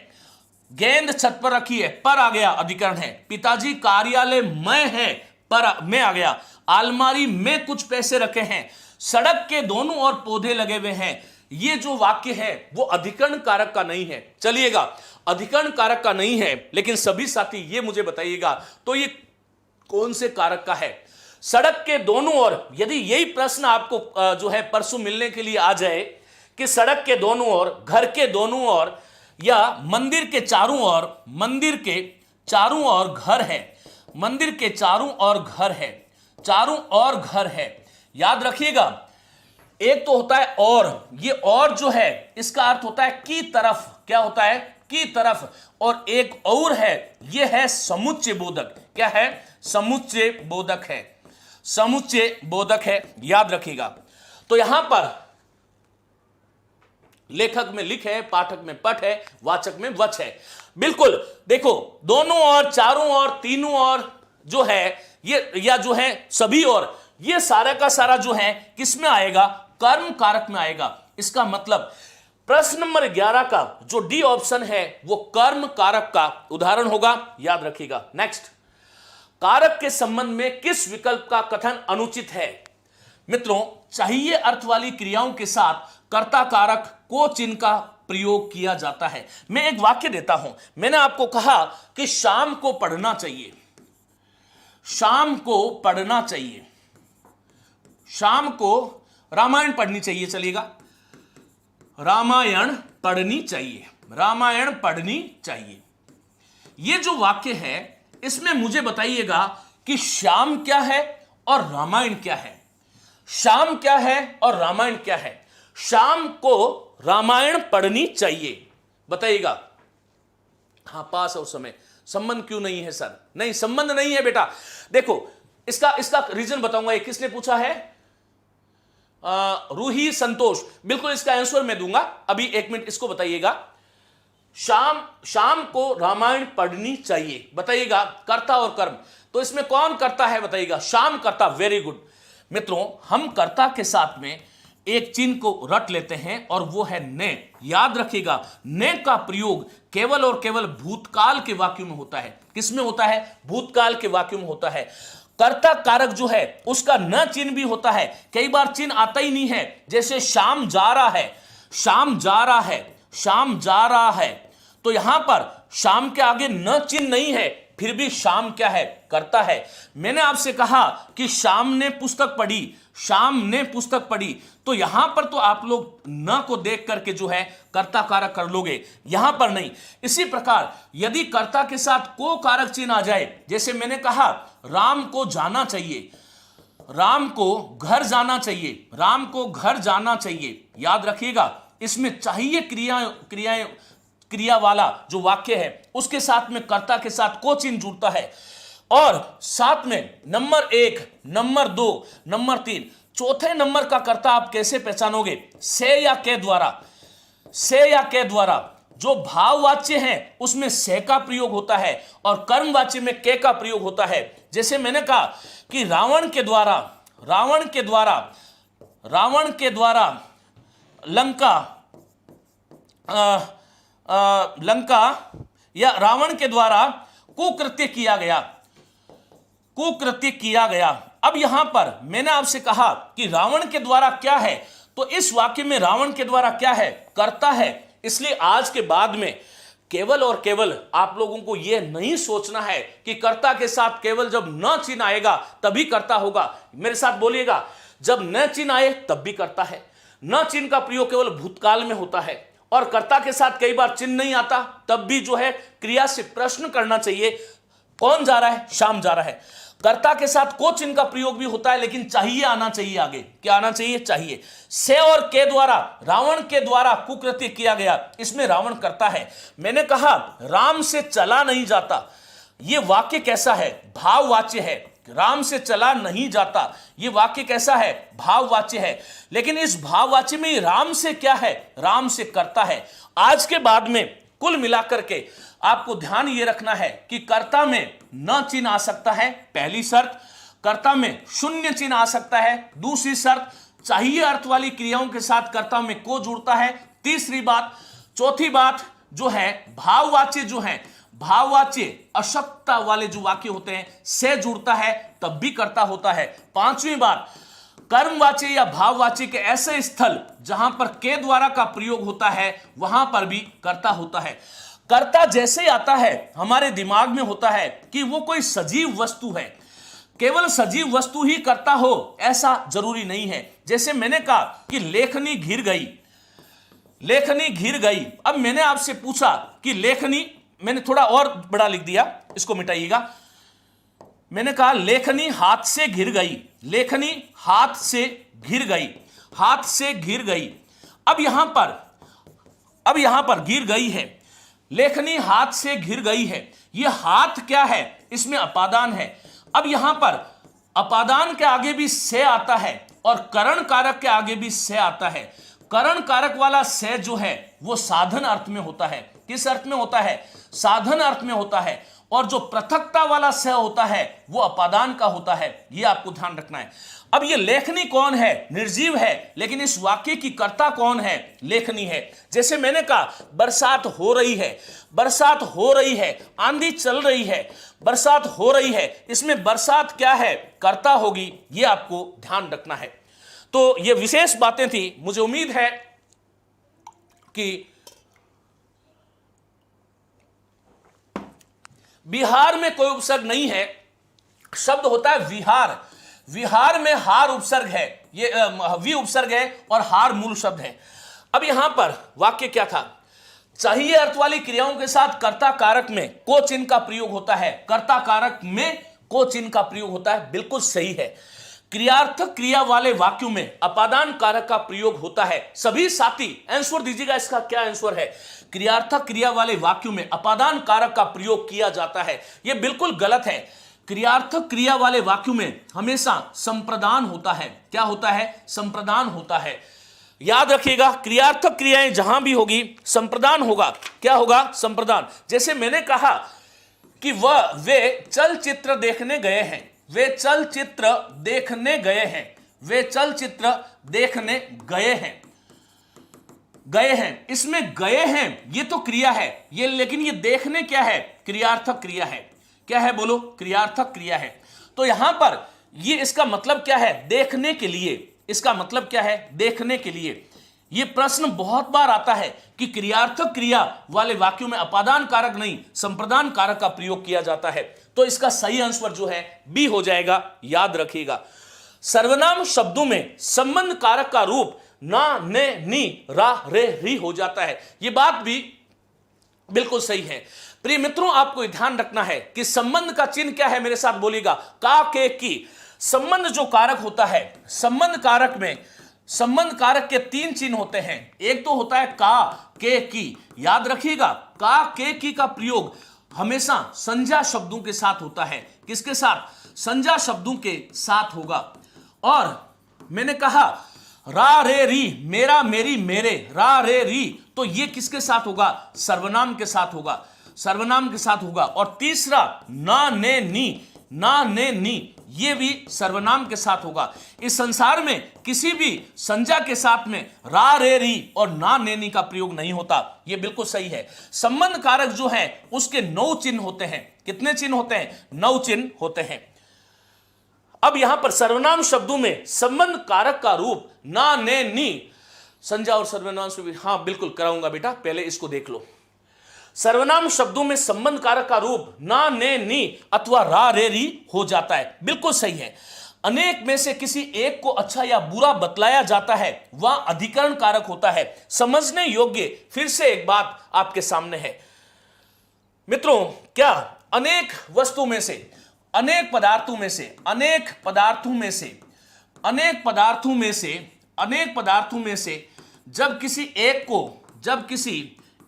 गेंद छत पर रखी है, पर आ गया अधिकरण है। पिताजी कार्यालय में है, पर में आ गया। अलमारी में कुछ पैसे रखे हैं, सड़क के दोनों ओर पौधे लगे हुए हैं। ये जो वाक्य है वो अधिकरण कारक का नहीं है। चलिएगा, अधिकरण कारक का नहीं है, लेकिन सभी साथी ये मुझे बताइएगा तो ये कौन से कारक का है? सड़क के दोनों ओर, यदि यही प्रश्न आपको जो है परसों मिलने के लिए आ जाए कि सड़क के दोनों ओर, घर के दोनों ओर या मंदिर के चारों ओर, मंदिर के चारों ओर घर है, मंदिर के चारों ओर घर है, चारों ओर घर है, याद रखिएगा। एक तो होता है और, ये और जो है इसका अर्थ होता है की तरफ, क्या होता है? की तरफ। और एक और है, ये है समुच्चय बोधक। क्या है? समुच्चय बोधक है, समुच्चय बोधक है, याद रखिएगा। तो यहां पर लेखक में लिख है, पाठक में पठ है, वाचक में वच है। बिल्कुल, देखो, दोनों और, चारों और, तीनों और जो है ये, या जो है सभी और, ये सारा का सारा जो है किसमें आएगा? कर्म कारक में आएगा। इसका मतलब प्रश्न नंबर 11 का जो डी ऑप्शन है वो कर्म कारक का उदाहरण होगा, याद रखिएगा। नेक्स्ट, कारक के संबंध में किस विकल्प का कथन अनुचित है? मित्रों, चाहिए अर्थ वाली क्रियाओं के साथ कर्ता कारक को चिन्ह का प्रयोग किया जाता है। मैं एक वाक्य देता हूं, मैंने आपको कहा कि शाम को पढ़ना चाहिए, शाम को पढ़ना चाहिए, शाम को रामायण पढ़नी चाहिए। चलिएगा, रामायण पढ़नी चाहिए, रामायण पढ़नी चाहिए। ये जो वाक्य है इसमें मुझे बताइएगा कि शाम क्या है और रामायण क्या है? शाम क्या है और रामायण क्या है? शाम को रामायण पढ़नी चाहिए, बताइएगा। हाँ, पास है उस समय। संबंध क्यों नहीं है सर? नहीं, संबंध नहीं है बेटा। देखो, इसका रीजन बताऊंगा। किसने पूछा है? रूही संतोष। बिल्कुल, इसका आंसर मैं दूंगा अभी, 1 मिनट इसको बताइएगा। शाम को रामायण पढ़नी चाहिए, बताइएगा। कर्ता और कर्म, तो इसमें कौन करता है बताइएगा? शाम करता। Very good. मित्रों, हम कर्ता के साथ में एक चिन्ह को रट लेते हैं और वो है ने। याद रखिएगा, ने का प्रयोग केवल और केवल भूतकाल के वाक्यों में होता है। किसमें होता है? भूतकाल के वाक्यों में होता है। कर्ता कारक जो है उसका न चिन्ह भी होता है, कई बार चिन्ह आता ही नहीं है। जैसे शाम जा रहा है, शाम जा रहा है, शाम जा रहा है, तो यहां पर शाम के आगे न चिन्ह नहीं है, फिर भी शाम क्या है? करता है। मैंने आपसे कहा कि शाम ने पुस्तक पढ़ी, शाम ने पुस्तक पढ़ी, तो यहां पर तो आप लोग न को देख करके जो है कर्ता कारक कर लोगे, यहां पर नहीं। इसी प्रकार यदि कर्ता के साथ को कारक चिन्ह आ जाए, जैसे मैंने कहा राम को जाना चाहिए, राम को घर जाना चाहिए, राम को घर जाना चाहिए, याद रखिएगा। इसमें चाहिए क्रिया वाला जो वाक्य है उसके साथ में कर्ता के साथ को चिन्ह जुड़ता है। और साथ में नंबर 1, नंबर 2, नंबर 3, चौथे नंबर का कर्ता आप कैसे पहचानोगे? से या के द्वारा। से या के द्वारा। जो भाववाच्य है उसमें से का प्रयोग होता है और कर्मवाच्य में के का प्रयोग होता है। जैसे मैंने कहा कि रावण के द्वारा लंका या रावण के द्वारा कुकृत्य किया गया। अब यहां पर मैंने आपसे कहा कि रावण के द्वारा क्या है, तो इस वाक्य में रावण के द्वारा क्या है? कर्ता है। इसलिए आज के बाद में केवल और केवल आप लोगों को यह नहीं सोचना है कि कर्ता के साथ केवल जब न चिन्ह आएगा तभी कर्ता होगा। मेरे साथ बोलिएगा, जब न चिन्ह आए तब भी कर्ता है। न चिन्ह का प्रयोग केवल भूतकाल में होता है और कर्ता के साथ कई बार चिन्ह नहीं आता, तब भी जो है क्रिया से प्रश्न करना चाहिए, कौन जा रहा है? शाम जा रहा है। कर्ता के साथ को चिन्ह का प्रयोग भी होता है, लेकिन चाहिए आना चाहिए आगे। क्या आना चाहिए? चाहिए। से और के द्वारा, रावण के द्वारा कुकृत्य किया गया, इसमें रावण करता है। मैंने कहा राम से चला नहीं जाता, ये वाक्य कैसा है? भाववाच्य है। राम से चला नहीं जाता, ये वाक्य कैसा है? भाववाच्य है। लेकिन इस भाववाच्य में राम से क्या है? राम से कर्ता है। आज के बाद में कुल मिलाकर के आपको ध्यान ये रखना है कि कर्ता में न चिन्ह आ सकता है, पहली शर्त। कर्ता में शून्य चिन्ह आ सकता है, दूसरी शर्त। चाहिए अर्थ वाली क्रियाओं के साथ कर्ता में को जुड़ता है, तीसरी बात। चौथी बात जो है, भाववाच्य जो है, भाववाच्य अशक्तता वाले जो वाक्य होते हैं से जुड़ता है, तब भी कर्ता होता है। पांचवी बात, कर्मवाच्य या भाववाच्य के ऐसे स्थल जहां पर के द्वारा का प्रयोग होता है, वहां पर भी कर्ता होता है। कर्ता जैसे आता है हमारे दिमाग में होता है कि वो कोई सजीव वस्तु है। केवल सजीव वस्तु ही कर्ता हो ऐसा जरूरी नहीं है। जैसे मैंने कहा कि लेखनी घिर गई, लेखनी घिर गई। अब मैंने आपसे पूछा कि लेखनी, मैंने थोड़ा और बड़ा लिख दिया, इसको मिटाइएगा। मैंने कहा लेखनी हाथ से घिर गई, लेखनी हाथ से घिर गई, हाथ से घिर गई। अब यहां पर गिर गई है, लेखनी हाथ से घिर गई है। यह हाथ क्या है? इसमें अपादान है। अब यहां पर अपादान के आगे भी से आता है और करण कारक के आगे भी से आता है। करण कारक वाला से जो है वो साधन अर्थ में होता है। किस अर्थ में होता है? साधन अर्थ में होता है। और जो पृथकता वाला से होता है वो अपादान का होता है। ये आपको ध्यान रखना है। अब ये लेखनी कौन है? निर्जीव है, लेकिन इस वाक्य की कर्ता कौन है? लेखनी है। जैसे मैंने कहा बरसात हो रही है, बरसात हो रही है, आंधी चल रही है, बरसात हो रही है, इसमें बरसात क्या है? कर्ता होगी। ये आपको ध्यान रखना है। तो ये विशेष बातें थी। मुझे उम्मीद है कि बिहार में कोई उपसर्ग नहीं है। शब्द होता है विहार, विहार में हार उपसर्ग है, ये वि उपसर्ग है और हार मूल शब्द है। अब यहां पर वाक्य क्या था? चाहिए अर्थ वाली क्रियाओं के साथ कर्ता कारक में को चिन्ह का प्रयोग होता है। कर्ता कारक में को चिन्ह का प्रयोग होता है, बिल्कुल सही है। क्रियार्थक क्रिया वाले वाक्यों में अपादान कारक का प्रयोग होता है। सभी साथी आंसर दीजिएगा, इसका क्या आंसर है? क्रियार्थक क्रिया वाले वाक्यों में अपादान कारक का प्रयोग किया जाता है। यह बिल्कुल गलत है। क्रियार्थक क्रिया वाले वाक्यों में हमेशा संप्रदान होता है। क्या होता है? संप्रदान होता है। याद रखिएगा, क्रियार्थक क्रियाएं जहां भी होगी संप्रदान होगा। क्या होगा? संप्रदान। जैसे मैंने कहा कि वे चलचित्र देखने गए हैं, वे चलचित्र देखने गए हैं, वे चलचित्र देखने गए हैं, गए हैं। इसमें गए हैं ये तो क्रिया है, ये लेकिन ये देखने क्या है? क्रियार्थक क्रिया है। क्या है? बोलो, क्रियार्थक क्रिया है। तो यहां पर ये इसका मतलब क्या है? देखने के लिए। इसका मतलब क्या है? देखने के लिए। ये प्रश्न बहुत बार आता है कि क्रियार्थक क्रिया वाले वाक्यों में अपादान कारक नहीं संप्रदान कारक का प्रयोग किया जाता है। तो इसका सही आंसर जो है बी हो जाएगा। याद रखिएगा, सर्वनाम शब्दों में संबंध कारक का रूप ना, ने, नी, रा, रे, री हो जाता है। यह बात भी बिल्कुल सही है। प्रिय मित्रों, आपको ध्यान रखना है कि संबंध का चिन्ह क्या है? मेरे साथ बोलिएगा, का, के, की। संबंध जो कारक होता है, संबंध कारक में संबंध कारक के तीन चिन्ह होते हैं। एक तो होता है का, के, की। याद रखिएगा, का, के, की का प्रयोग हमेशा संज्ञा शब्दों के साथ होता है। किसके साथ? संज्ञा शब्दों के साथ होगा। और मैंने कहा रा, रे, री, मेरा, मेरी, मेरे, रा, रे, री, तो ये किसके साथ होगा? सर्वनाम के साथ होगा, सर्वनाम के साथ होगा। और तीसरा ना, ने, नी, ना, ने, नी, ये भी सर्वनाम के साथ होगा। इस संसार में किसी भी संज्ञा के साथ में रा, रे, री और ना, ने, नी का प्रयोग नहीं होता। ये बिल्कुल सही है। संबंध कारक जो है उसके 9 चिन्ह होते हैं। कितने चिन्ह होते हैं? 9 चिन्ह होते हैं। अब यहां पर सर्वनाम शब्दों में संबंध कारक का रूप ना, ने, नी, संज्ञा और सर्वनाम से भी, हाँ बिल्कुल कराऊंगा बेटा, पहले इसको देख लो। सर्वनाम शब्दों में संबंध कारक का रूप ना, ने, नी अथवा रा, रे, री हो जाता है। बिल्कुल सही है। अनेक में से किसी एक को अच्छा या बुरा बतलाया जाता है, वह अधिकरण कारक होता है। समझने योग्य फिर से एक बात आपके सामने है मित्रों। क्या अनेक वस्तु में से, अनेक पदार्थों में से, अनेक पदार्थों में से, अनेक पदार्थों में से, अनेक पदार्थों में से जब किसी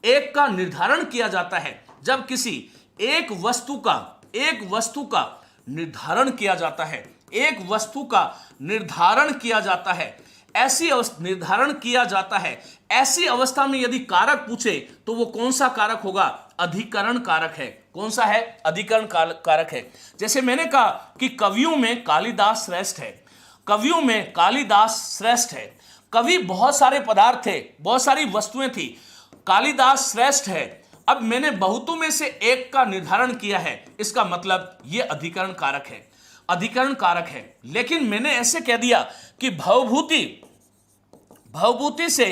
एक का निर्धारण किया जाता है, जब किसी एक वस्तु का एक वस्तु का निर्धारण किया जाता है, एक वस्तु का निर्धारण किया जाता है, निर्धारण किया जाता है, ऐसी अवस्था में यदि कारक पूछे तो वो कौन सा कारक होगा? अधिकरण कारक है। कौन सा है? अधिकरण कारक है। जैसे मैंने कहा कि कवियों में कालिदास श्रेष्ठ है, कवियों में कालिदास श्रेष्ठ है। कवि बहुत सारे पदार्थ थे, बहुत सारी वस्तुएं थी, कालिदास श्रेष्ठ है। अब मैंने बहुतों में से एक का निर्धारण किया है, इसका मतलब यह अधिकरण कारक है, अधिकरण कारक है। लेकिन मैंने ऐसे कह दिया कि भवभूति से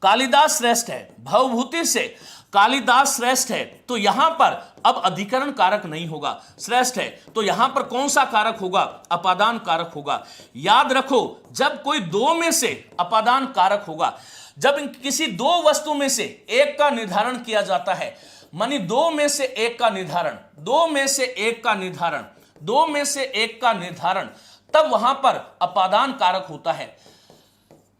कालिदास श्रेष्ठ है, भवभूति से कालिदास श्रेष्ठ है, तो यहां पर अब अधिकरण कारक नहीं होगा। श्रेष्ठ है तो यहां पर कौन सा कारक होगा? अपादान कारक होगा। याद रखो, जब कोई दो में से अपादान कारक होगा, जब किसी दो वस्तु में से एक का निर्धारण किया जाता है, मानी दो में से एक का निर्धारण, दो में से एक का निर्धारण, दो में से एक का निर्धारण, तब वहां पर अपादान कारक होता है।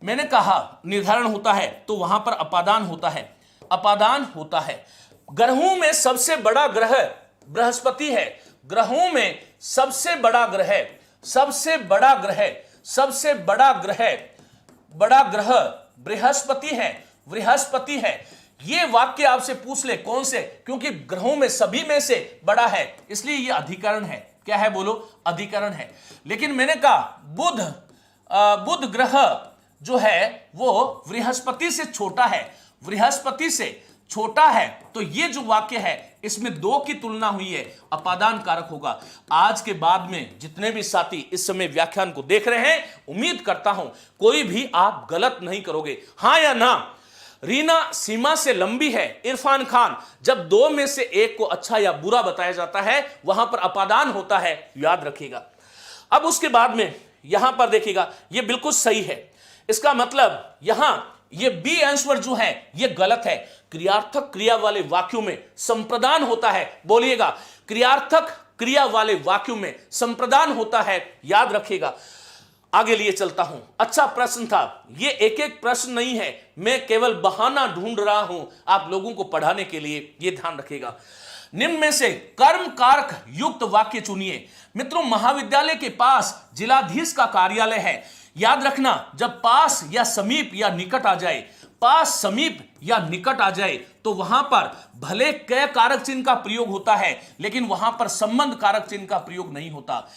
मैंने कहा निर्धारण होता है तो वहां पर अपादान होता है, अपादान होता है। ग्रहों में सबसे बड़ा ग्रह बृहस्पति है, ग्रहों में सबसे बड़ा ग्रह, सबसे बड़ा ग्रह, सबसे बड़ा ग्रह बृहस्पति है, बृहस्पति है। ये वाक्य आपसे पूछ ले कौन से, क्योंकि ग्रहों में सभी में से बड़ा है, इसलिए ये अधिकरण है। क्या है बोलो? अधिकरण है। लेकिन मैंने कहा बुध ग्रह जो है वो बृहस्पति से छोटा है, बृहस्पति से छोटा है, तो ये जो वाक्य है इसमें दो की तुलना हुई है, अपादान कारक होगा। आज के बाद में जितने भी साथी इस समय व्याख्यान को देख रहे हैं, उम्मीद करता हूं कोई भी आप गलत नहीं करोगे। हां या ना? रीना सीमा से लंबी है, इरफान खान, जब दो में से एक को अच्छा या बुरा बताया जाता है वहां पर अपादान होता है, याद रखिएगा। अब उसके बाद में यहां पर देखिएगा, यह बिल्कुल सही है। इसका मतलब यहां ये बी आंसर जो है ये गलत है। क्रियार्थक क्रिया वाले वाक्यों में संप्रदान होता है, बोलिएगा, क्रियार्थक क्रिया वाले वाक्यों में संप्रदान होता है, याद रखिएगा। आगे लिए चलता हूं। अच्छा प्रश्न था, ये एक एक प्रश्न नहीं है, मैं केवल बहाना ढूंढ रहा हूं आप लोगों को पढ़ाने के लिए, ये ध्यान रखिएगा। निम्न में से कर्म कारक युक्त वाक्य चुनिए। मित्रों, महाविद्यालय के पास जिलाधीश का कार्यालय है। याद रखना, जब पास या समीप या निकट आ जाए, पास समीप या निकट आ जाए तो वहां पर भले क कारक चिन्ह का प्रयोग होता है, लेकिन वहां पर संबंध कारक चिन्ह का प्रयोग नहीं होता।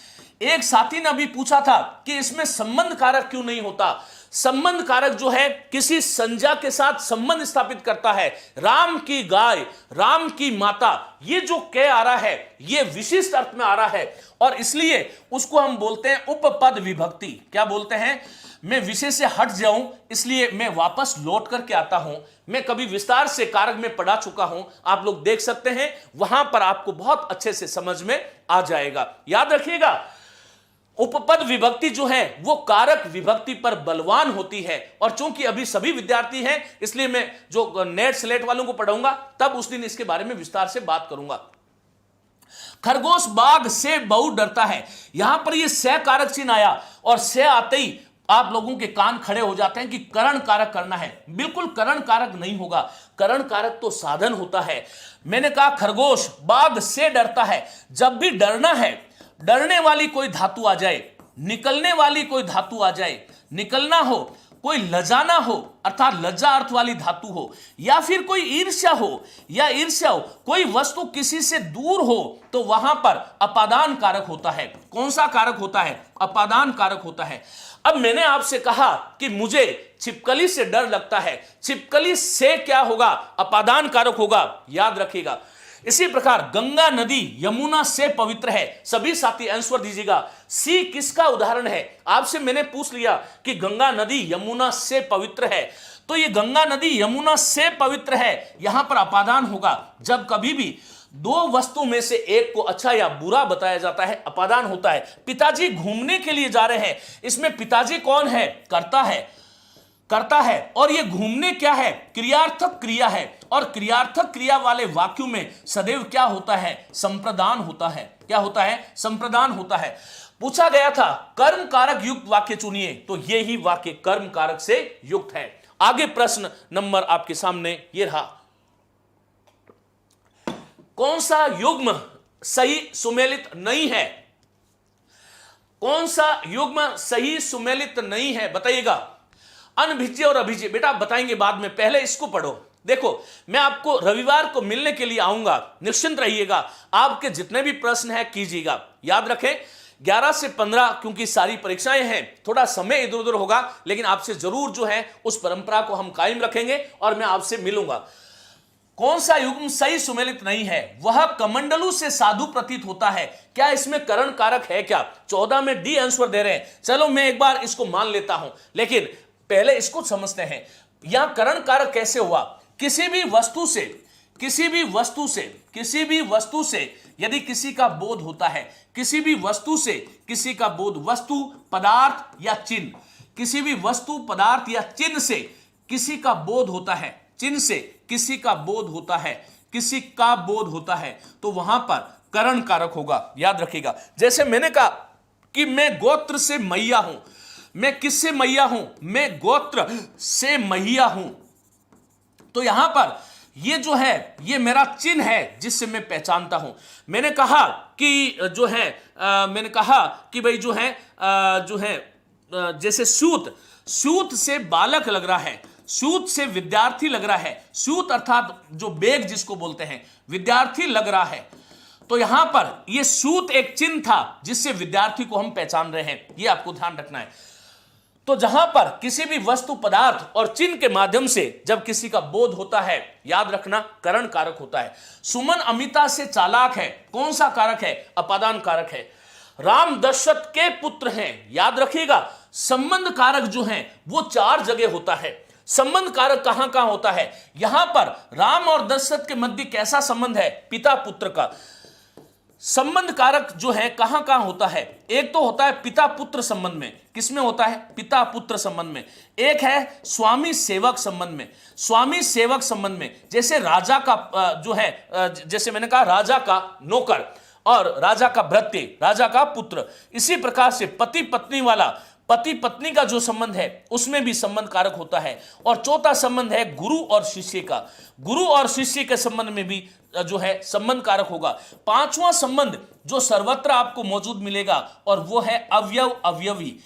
एक साथी ने अभी पूछा था कि इसमें संबंध कारक क्यों नहीं होता? संबंध कारक जो है किसी संज्ञा के साथ संबंध स्थापित करता है। राम की गाय, राम की माता, ये जो क आ रहा है ये विशिष्ट अर्थ में आ रहा है और इसलिए उसको हम बोलते हैं उपपद विभक्ति। क्या बोलते हैं? मैं विषय से हट जाऊं इसलिए मैं वापस लौट करके आता हूं। मैं कभी विस्तार से कारक में पढ़ा चुका हूं, आप लोग देख सकते हैं, वहां पर आपको बहुत अच्छे से समझ में आ जाएगा। याद रखिएगा, उपपद विभक्ति जो है वो कारक विभक्ति पर बलवान होती है। और चूंकि अभी सभी विद्यार्थी हैं इसलिए मैं जो नेट स्लेट वालों को पढ़ाऊंगा तब उस दिन इसके बारे में विस्तार से बात करूंगा। खरगोश बाघ से बहुत डरता है, यहां पर ये से कारक चिन्ह आया और से आते ही आप लोगों के कान खड़े हो जाते हैं कि करण कारक करना है। बिल्कुल करण कारक नहीं होगा, करण कारक तो साधन होता है। मैंने कहा खरगोश बाघ से डरता है। जब भी डरना है, डरने वाली कोई धातु आ जाए, निकलने वाली कोई धातु आ जाए, निकलना हो, कोई लजाना हो अर्थात लज्जा अर्थ वाली धातु हो, या फिर कोई ईर्ष्या हो या ईर्ष्या हो, कोई वस्तु किसी से दूर हो, तो वहां पर अपादान कारक होता है। कौन सा कारक होता है? अपादान कारक होता है। अब मैंने आपसे कहा कि मुझे छिपकली से डर लगता है, छिपकली से क्या होगा? अपादान कारक होगा, याद रखिएगा। इसी प्रकार गंगा नदी यमुना से पवित्र है। सभी साथी आंसर दीजिएगा, सी किसका उदाहरण है? आपसे मैंने पूछ लिया कि गंगा नदी यमुना से पवित्र है, तो ये गंगा नदी यमुना से पवित्र है, यहां पर अपादान होगा। जब कभी भी दो वस्तु में से एक को अच्छा या बुरा बताया जाता है, अपादान होता है। पिताजी घूमने के लिए जा रहे हैं, इसमें पिताजी कौन है? कर्ता है, करता है। और ये घूमने क्या है? क्रियार्थक क्रिया है। और क्रियार्थक क्रिया वाले वाक्यों में सदैव क्या होता है? संप्रदान होता है। क्या होता है? संप्रदान होता है। पूछा गया था कर्म कारक युक्त वाक्य चुनिए, तो ये ही वाक्य कर्म कारक से युक्त है। आगे प्रश्न नंबर आपके सामने ये रहा, कौन सा युग्म सही सुमेलित नहीं है? कौन सा युग्म सही सुमेलित नहीं है बताइएगा? अनभिज्य और अभिज्य, बेटा आप बताएंगे बाद में, पहले इसको पढ़ो। देखो मैं आपको रविवार को मिलने के लिए आऊंगा, निश्चिंत रहिएगा, आपके जितने भी प्रश्न है कीजिएगा। याद रखें 11 से 15 क्योंकि सारी परीक्षाएं हैं, थोड़ा समय इधर उधर होगा, लेकिन आपसे जरूर जो है उस परंपरा को हम कायम रखेंगे और मैं आपसे मिलूंगा। कौन सा युग्म सही सुमेलित नहीं है? वह कमंडलू से साधु प्रतीत होता है। क्या इसमें करण कारक है क्या? 14 में डी आंसर दे रहे हैं। चलो मैं एक बार इसको मान लेता हूं, लेकिन पहले इसको समझते हैं। यहां करण कारक कैसे हुआ? किसी भी वस्तु से यदि किसी का बोध होता है, किसी भी वस्तु से किसी का बोध, वस्तु पदार्थ या चिन्ह, किसी भी वस्तु पदार्थ या चिन्ह से किसी का बोध होता है, चिन्ह से किसी का बोध होता है, किसी का बोध होता है, तो वहां पर करण कारक होगा। याद रखिएगा, जैसे मैंने कहा कि मैं गोत्र से मैया हूं। मैं किससे मैया हूं? मैं गोत्र से मैया हूं। तो यहां पर ये जो है ये मेरा चिन्ह है जिससे मैं पहचानता हूं। मैंने कहा कि जो है मैंने कहा कि भाई जो है जैसे सूत से बालक लग रहा है, सूत से विद्यार्थी लग रहा है। सूत अर्थात जो बेग जिसको बोलते हैं, विद्यार्थी लग रहा है। तो यहां पर यह सूत एक चिन्ह था जिससे विद्यार्थी को हम पहचान रहे हैं, यह आपको ध्यान रखना है। तो जहां पर किसी भी वस्तु पदार्थ और चिन्ह के माध्यम से जब किसी का बोध होता है, याद रखना करण कारक होता है। सुमन अमिता से चालाक है, कौन सा कारक है? अपादान कारक है। राम दशरथ के पुत्र हैं, याद रखिएगा। संबंध कारक जो है वो 4 जगह होता है। संबंध कारक कहां कहां होता है? यहां पर राम और दशरथ के मध्य कैसा संबंध है? पिता पुत्र का। संबंध कारक जो है कहां कहां होता है? एक तो होता है पिता पुत्र संबंध में। किसमें होता है? पिता पुत्र संबंध में। एक है स्वामी सेवक संबंध में। स्वामी सेवक संबंध में जैसे राजा का जो है, जैसे मैंने कहा राजा का नौकर और राजा का भृत्य, राजा का पुत्र। इसी प्रकार से पति पत्नी वाला, पति पत्नी का जो संबंध है उसमें भी संबंध कारक होता है। और चौथा संबंध है गुरु और शिष्य का। गुरु और शिष्य के संबंध में भी जो है संबंध कारक होगा। पांचवा संबंध जो सर्वत्र आपको मौजूद मिलेगा और वो है अवयव अवयवी।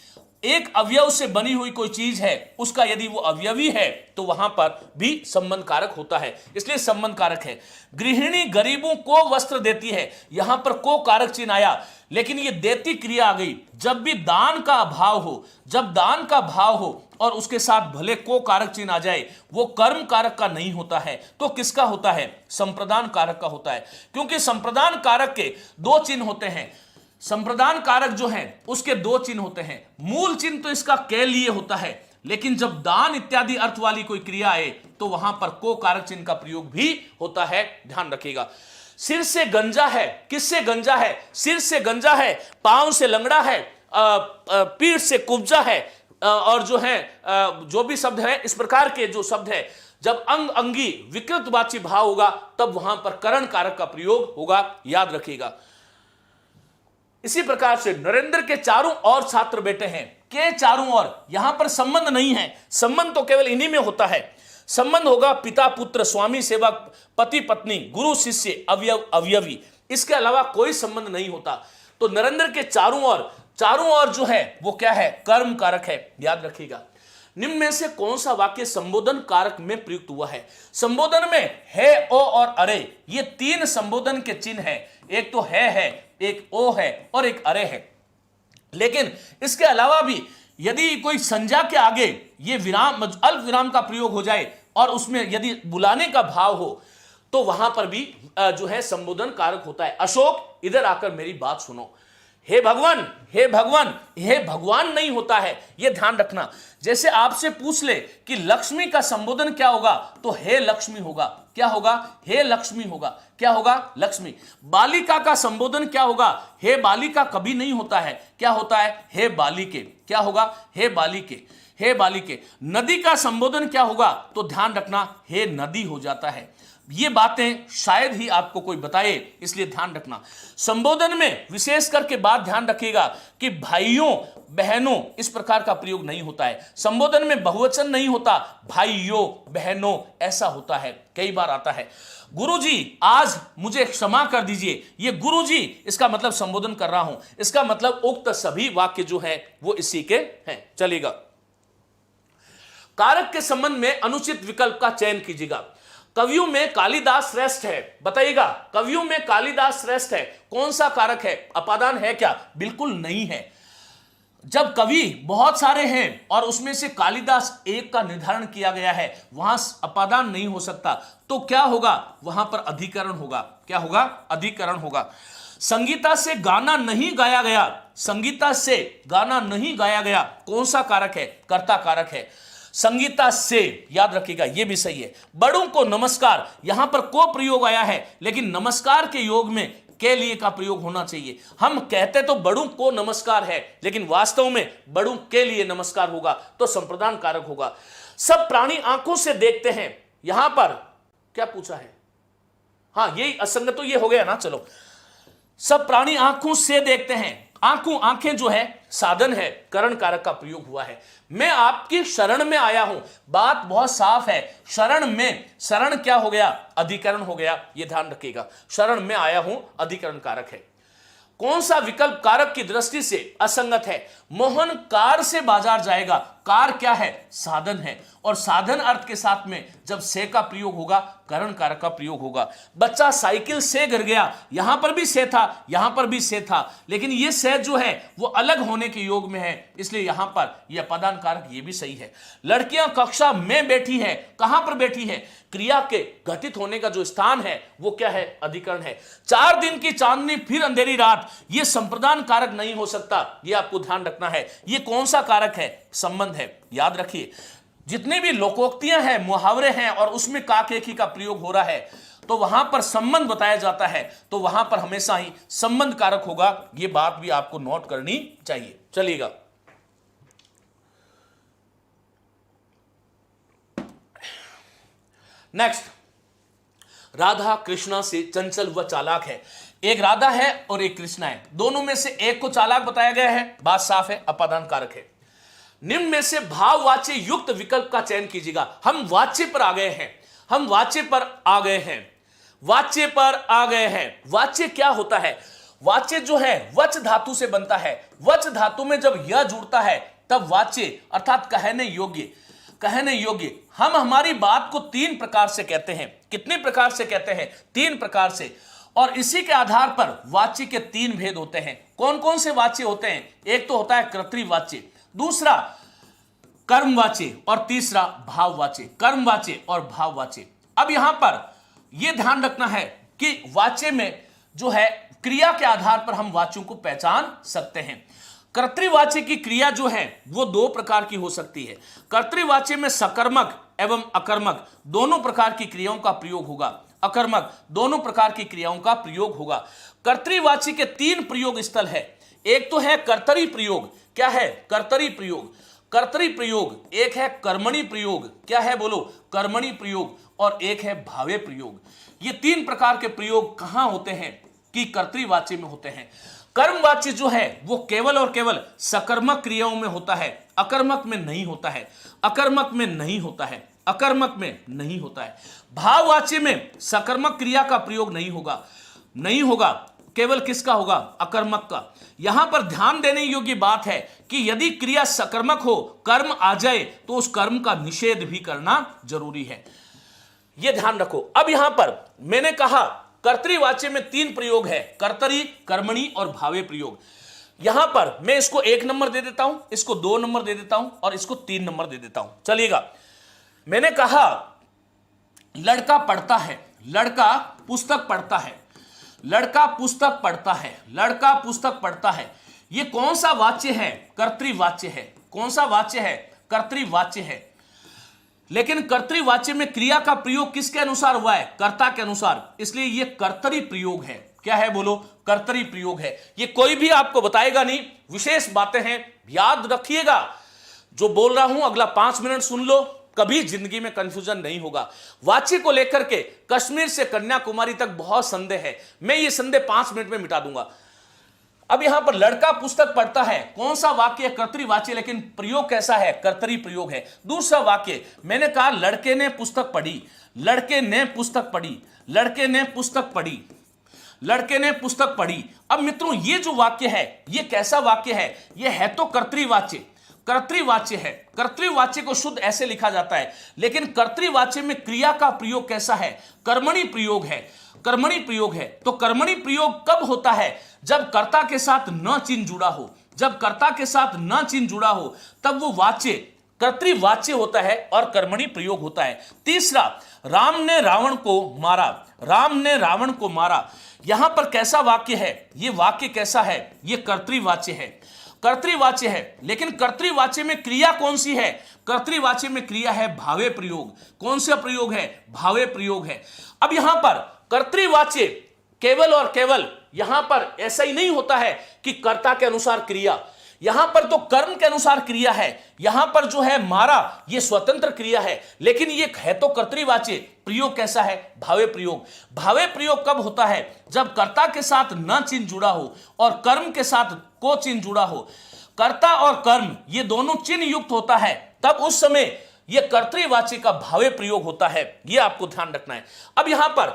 एक अवयव से बनी हुई कोई चीज है, उसका यदि वो अवयवी है तो वहां पर भी संबंध कारक होता है, इसलिए संबंध कारक है। गृहिणी गरीबों को वस्त्र देती है, यहां पर को कारक चिन्ह आया, लेकिन ये देती क्रिया आ गई। जब भी दान का अभाव हो, जब दान का भाव हो और उसके साथ भले को कारक चिन्ह आ जाए, वो कर्म कारक का नहीं होता है, तो किसका होता है? संप्रदान कारक का होता है। क्योंकि संप्रदान कारक के 2 चिन्ह होते हैं। संप्रदान कारक जो है उसके 2 चिन्ह होते हैं। मूल चिन्ह तो इसका के लिए होता है, लेकिन जब दान इत्यादि अर्थ वाली कोई क्रिया आए तो वहां पर को कारक चिन्ह का प्रयोग भी होता है, ध्यान रखिएगा। सिर से गंजा है, किससे गंजा है? सिर से गंजा है, पांव से लंगड़ा है, पीठ से कुब्जा है, और जो है जो भी शब्द है, इस प्रकार के जो शब्द है, जब अंग अंगी विकृतवाची भाव होगा तब वहां पर करण कारक का प्रयोग होगा, याद रखिएगा। इसी प्रकार से नरेंद्र के चारों ओर छात्र बैठे हैं, के चारों ओर, यहां पर संबंध नहीं है। संबंध तो केवल इन्हीं में होता है। संबंध होगा पिता पुत्र, स्वामी सेवक, पति पत्नी, गुरु शिष्य, अवयव अवयवी, इसके अलावा कोई संबंध नहीं होता। तो नरेंद्र के चारों ओर जो है वो क्या है? कर्म कारक है, याद रखिएगा। निम्न में से कौन सा वाक्य संबोधन कारक में प्रयुक्त हुआ है? संबोधन में है, ओ और अरे, ये 3 संबोधन के चिन्ह हैं। एक तो है, एक ओ है और एक अरे है। लेकिन इसके अलावा भी यदि कोई संज्ञा के आगे ये विराम, अल्प विराम का प्रयोग हो जाए और उसमें यदि बुलाने का भाव हो तो वहां पर भी जो है संबोधन कारक होता है। अशोक इधर आकर मेरी बात सुनो। हे भगवान, हे भगवान, हे भगवान नहीं होता है, यह ध्यान रखना। जैसे आपसे पूछ ले कि लक्ष्मी का संबोधन क्या होगा, तो हे लक्ष्मी होगा। क्या होगा? हे लक्ष्मी होगा। क्या होगा? लक्ष्मी। बालिका का संबोधन क्या होगा? हे बालिका कभी नहीं होता है, क्या होता है? हे बालिके। क्या होगा? हे बालिके, हे बालिके। नदी का संबोधन क्या होगा? तो ध्यान रखना, हे नदी हो जाता है। ये बातें शायद ही आपको कोई बताए, इसलिए ध्यान रखना। संबोधन में विशेष करके बात ध्यान रखिएगा कि भाइयों बहनों इस प्रकार का प्रयोग नहीं होता है। संबोधन में बहुवचन नहीं होता, भाइयों बहनों ऐसा होता है, कई बार आता है। गुरुजी आज मुझे क्षमा कर दीजिए, ये गुरुजी इसका मतलब संबोधन कर रहा हूं, इसका मतलब उक्त सभी वाक्य जो है वो इसी के हैं। चलेगा। कारक के संबंध में अनुचित विकल्प का चयन कीजिएगा। कवियों में कालिदास श्रेष्ठ है, बताइएगा कवियों में कालिदास श्रेष्ठ है, कौन सा कारक है? अपादान है क्या? बिल्कुल नहीं है। जब कवि बहुत सारे हैं और उसमें से कालिदास एक का निर्धारण किया गया है, वहां अपादान नहीं हो सकता, तो क्या होगा? वहां पर अधिकरण होगा। क्या होगा? अधिकरण होगा। संगीता से गाना नहीं गाया गया, संगीता से गाना नहीं गाया गया, कौन सा कारक है? कर्ता कारक है। संगीता से, याद रखिएगा ये भी सही है। बड़ों को नमस्कार, यहां पर को प्रयोग आया है, लेकिन नमस्कार के योग में के लिए का प्रयोग होना चाहिए। हम कहते तो बड़ों को नमस्कार है, लेकिन वास्तव में बड़ों के लिए नमस्कार होगा, तो संप्रदान कारक होगा। सब प्राणी आंखों से देखते हैं, यहां पर क्या पूछा है? हां यही असंगत तो ये हो गया ना। चलो, सब प्राणी आंखों से देखते हैं, आंखें जो है साधन है, करण कारक का प्रयोग हुआ है। मैं आपकी शरण में आया हूं, बात बहुत साफ है। शरण में, शरण क्या हो गया? अधिकरण हो गया, यह ध्यान रखिएगा। शरण में आया हूं अधिकरण कारक है। कौन सा विकल्प कारक की दृष्टि से असंगत है? मोहन कार से बाजार जाएगा, कार क्या है? साधन है, और साधन अर्थ के साथ में जब से का प्रयोग होगा करण कारक का प्रयोग होगा। बच्चा साइकिल से गिर गया, यहां पर भी से था, यहां पर भी से था, लेकिन ये से जो है वो अलग होने के योग में है, इसलिए यहां पर यह अपादान कारक ये भी सही है। लड़कियां कक्षा में बैठी है, कहां पर बैठी है? क्रिया के घटित होने का जो स्थान है वो क्या है? अधिकरण है। 4 दिन की चांदनी फिर अंधेरी रात, यह संप्रदान कारक नहीं हो सकता, यह आपको ध्यान रखना है। यह कौन सा कारक है? संबंध है। याद रखिए, जितने भी लोकोक्तियां हैं, मुहावरे हैं, और उसमें काकेकी का प्रयोग हो रहा है, तो वहां पर संबंध बताया जाता है, तो वहां पर हमेशा ही संबंध कारक होगा। यह बात भी आपको नोट करनी चाहिए। चलिएगा। नेक्स्ट, राधा कृष्णा से चंचल व चालाक है। एक राधा है और एक कृष्णा है, दोनों में से एक को चालाक बताया गया है, बात साफ है, अपादान कारक है। निम्न में से भाववाच्य युक्त विकल्प का चयन कीजिएगा। हम वाच्य पर आ गए हैं, हम वाच्य पर आ गए हैं, वाच्य पर आ गए हैं। वाच्य क्या होता है? वाच्य जो है वच धातु से बनता है। वच धातु में जब यह जुड़ता है तब वाच्य अर्थात कहने योग्य, कहने योग्य। हम हमारी बात को 3 प्रकार से कहते हैं। कितने प्रकार से कहते हैं? 3 प्रकार से, और इसी के आधार पर वाच्य के 3 भेद होते हैं। कौन कौन से वाच्य होते हैं? एक तो होता है कर्तृवाच्य, दूसरा कर्मवाच्य, और तीसरा भाववाच्य। कर्मवाच्य और भाववाच्य। अब यहां पर यह ध्यान रखना है कि वाच्य में जो है क्रिया के आधार पर हम वाच्यों को पहचान सकते हैं। कर्तृवाच्य की क्रिया जो है वो 2 प्रकार की हो सकती है। कर्तृवाच्य में सकर्मक एवं अकर्मक दोनों प्रकार की क्रियाओं का प्रयोग होगा। अकर्मक दोनों प्रकार की क्रियाओं का प्रयोग होगा। कर्तृवाच्य के 3 प्रयोग स्थल है। एक तो है कर्तरी प्रयोग। क्या है? कर्तरी प्रयोग। कर्तरी प्रयोग एक है कर्मणि प्रयोग। क्या है? बोलो, कर्मणि प्रयोग। और एक है भावे प्रयोग। ये 3 प्रकार के प्रयोग कहां होते हैं? कि कर्तृवाच्य में होते हैं। कर्मवाच्य जो है वो केवल और केवल सकर्मक क्रियाओं में होता है, अकर्मक में नहीं होता है, अकर्मक में नहीं होता है, अकर्मक में नहीं होता है। भाववाच्य में सकर्मक क्रिया का प्रयोग नहीं होगा, नहीं होगा, केवल किसका होगा? अकर्मक का। यहां पर ध्यान देने योग्य बात है कि यदि क्रिया सकर्मक हो, कर्म आ जाए, तो उस कर्म का निषेध भी करना जरूरी है। यह ध्यान रखो। अब यहां पर मैंने कहा कर्तृवाच्य में 3 प्रयोग है, कर्तरी, कर्मणि और भावे प्रयोग। यहां पर मैं इसको 1 नंबर दे देता हूं, इसको 2 नंबर दे देता हूं और इसको 3 नंबर दे देता हूं। चलिएगा। मैंने कहा लड़का पढ़ता है, लड़का पुस्तक पढ़ता है, लड़का पुस्तक पढ़ता है, लड़का पुस्तक पढ़ता है। यह कौन सा वाच्य है? कर्तृवाच्य है। कौन सा वाच्य है? कर्तृवाच्य है। लेकिन कर्तृवाच्य में क्रिया का प्रयोग किसके अनुसार हुआ है? कर्ता के अनुसार, इसलिए यह कर्तरी प्रयोग है। क्या है? बोलो, कर्तरी प्रयोग है। यह कोई भी आपको बताएगा नहीं, विशेष बातें हैं, याद रखिएगा। जो बोल रहा हूं अगला 5 मिनट सुन लो, कभी जिंदगी में कंफ्यूजन नहीं होगा। वाच्य को लेकर के कश्मीर से कन्याकुमारी तक बहुत संदेह है, मैं ये संदेह 5 मिनट में मिटा दूंगा। अब यहां पर लड़का पुस्तक पढ़ता है, कौन सा वाक्य है? कर्तृवाच्य, लेकिन प्रयोग कैसा है? कर्तरी प्रयोग है। दूसरा वाक्य मैंने कहा लड़के ने पुस्तक पढ़ी, लड़के ने पुस्तक पढ़ी, लड़के ने पुस्तक पढ़ी, लड़के ने पुस्तक पढ़ी। अब मित्रों ये जो वाक्य है ये कैसा वाक्य है? ये है तो कर्तृवाच्य, कर्तृवाच्य है। कर्तृवाच्य को शुद्ध ऐसे लिखा जाता है, लेकिन कर्तृवाच्य में क्रिया का प्रयोग कैसा है? कर्मणि प्रयोग है, कर्मणि प्रयोग है। तो कर्मणि प्रयोग कब होता है? जब कर्ता के साथ न चिन्ह जुड़ा हो, जब कर्ता के साथ न चिन्ह जुड़ा हो तब वो वाच्य कर्तृवाच्य होता है और कर्मणि प्रयोग होता है। तीसरा, राम ने रावण को मारा, राम ने रावण को मारा। यहां पर कैसा वाक्य है? ये वाक्य कैसा है? ये कर्तृवाच्य है, कर्तृवाच्य है। लेकिन कर्तृवाच्य में क्रिया कौन सी है? कर्तृवाच्य में क्रिया है भावे प्रयोग। कौन सा प्रयोग है? भावे प्रयोग है। अब यहां पर कर्तृवाच्य केवल और केवल यहां पर ऐसा ही नहीं होता है कि कर्ता के अनुसार क्रिया, यहां पर तो कर्म के अनुसार क्रिया है। यहां पर जो है मारा ये स्वतंत्र क्रिया है, लेकिन ये है तो कर्तृवाच्य। प्रयोग कैसा है? भावे प्रयोग। भावे प्रयोग कब होता है? जब कर्ता के साथ न चिन्ह जुड़ा हो और कर्म के साथ को चिन्ह जुड़ा हो। कर्ता और कर्म ये दोनों चिन्ह युक्त होता है, तब उस समय ये कर्तृवाच्य का भावे प्रयोग होता है। ये आपको ध्यान रखना है। अब यहां पर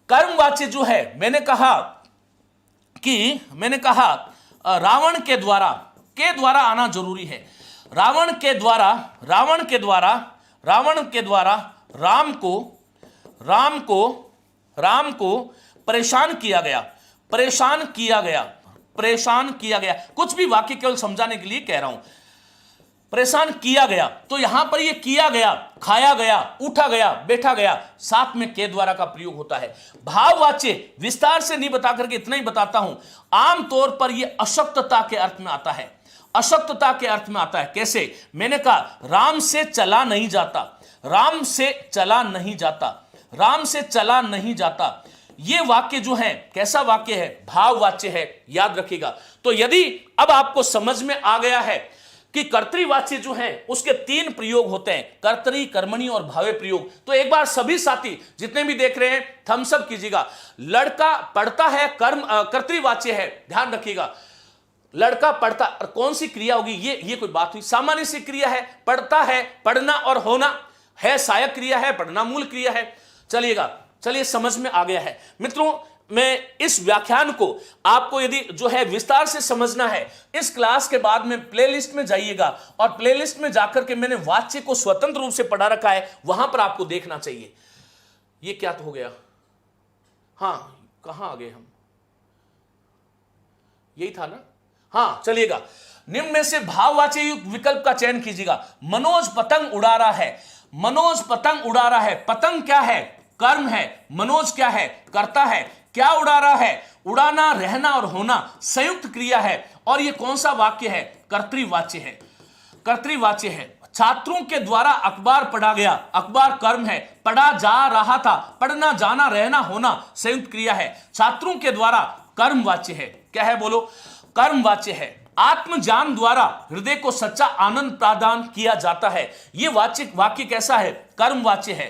कर्मवाच्य जो है, मैंने कहा रावण के द्वारा आना जरूरी है। रावण के द्वारा राम को परेशान किया गया। कुछ भी वाक्य केवल समझाने के लिए कह रहा हूं। परेशान किया गया, तो यहां पर ये किया गया, खाया गया, उठा गया, बैठा गया, साथ में के द्वारा का प्रयोग होता है। भाववाच्य विस्तार से नहीं बता करके इतना ही बताता हूं। आमतौर पर यह अशक्तता के अर्थ में आता है, अशक्तता के अर्थ में आता है। कैसे? मैंने कहा राम से चला नहीं जाता, राम से चला नहीं जाता, राम से चला नहीं जाता। यह वाक्य जो है कैसा वाक्य है? भाववाच्य है, याद रखिएगा। तो यदि अब आपको समझ में आ गया है कि कर्तृवाच्य जो है उसके 3 प्रयोग होते हैं, कर्तरी, कर्मणि और भावे प्रयोग, तो एक बार सभी साथी जितने भी देख रहे हैं थम्स अप कीजिएगा। लड़का पढ़ता है, कर्तृवाच्य है, ध्यान रखिएगा। लड़का पढ़ता, और कौन सी क्रिया होगी? ये कोई बात हुई? सामान्य सी क्रिया है, पढ़ता है, पढ़ना और होना है सहायक क्रिया है, पढ़ना मूल क्रिया है। चलिए समझ में आ गया है मित्रों। मैं इस व्याख्यान को आपको यदि जो है विस्तार से समझना है, इस क्लास के बाद में प्लेलिस्ट में जाइएगा और प्लेलिस्ट में जाकर के मैंने वाच्य को स्वतंत्र रूप से पढ़ा रखा है, वहां पर आपको देखना चाहिए। ये क्या तो हो गया? हाँ, कहां आ गए हम? यही था ना? हाँ, चलिएगा। निम्न में से भाववाच्य युक्त विकल्प का चयन कीजिएगा। मनोज पतंग उड़ा रहा है, मनोज पतंग उड़ा रहा है। पतंग क्या है? कर्म है। मनोज क्या है? कर्ता है। क्या उड़ा रहा है? उड़ाना, रहना और होना संयुक्त क्रिया है। और यह कौन सा वाक्य है? कर्तृवाच्य है, कर्तृवाच्य है। छात्रों के द्वारा अखबार पढ़ा गया, अखबार कर्म है। पढ़ा जा रहा था, पढ़ना, जाना, रहना, होना संयुक्त क्रिया है। छात्रों के द्वारा कर्मवाच्य है। क्या है? बोलो। कर्मवाच्य है। आत्मज्ञान द्वारा हृदय को सच्चा आनंद प्रदान किया जाता है। यह वाक्य कैसा है? कर्मवाच्य है,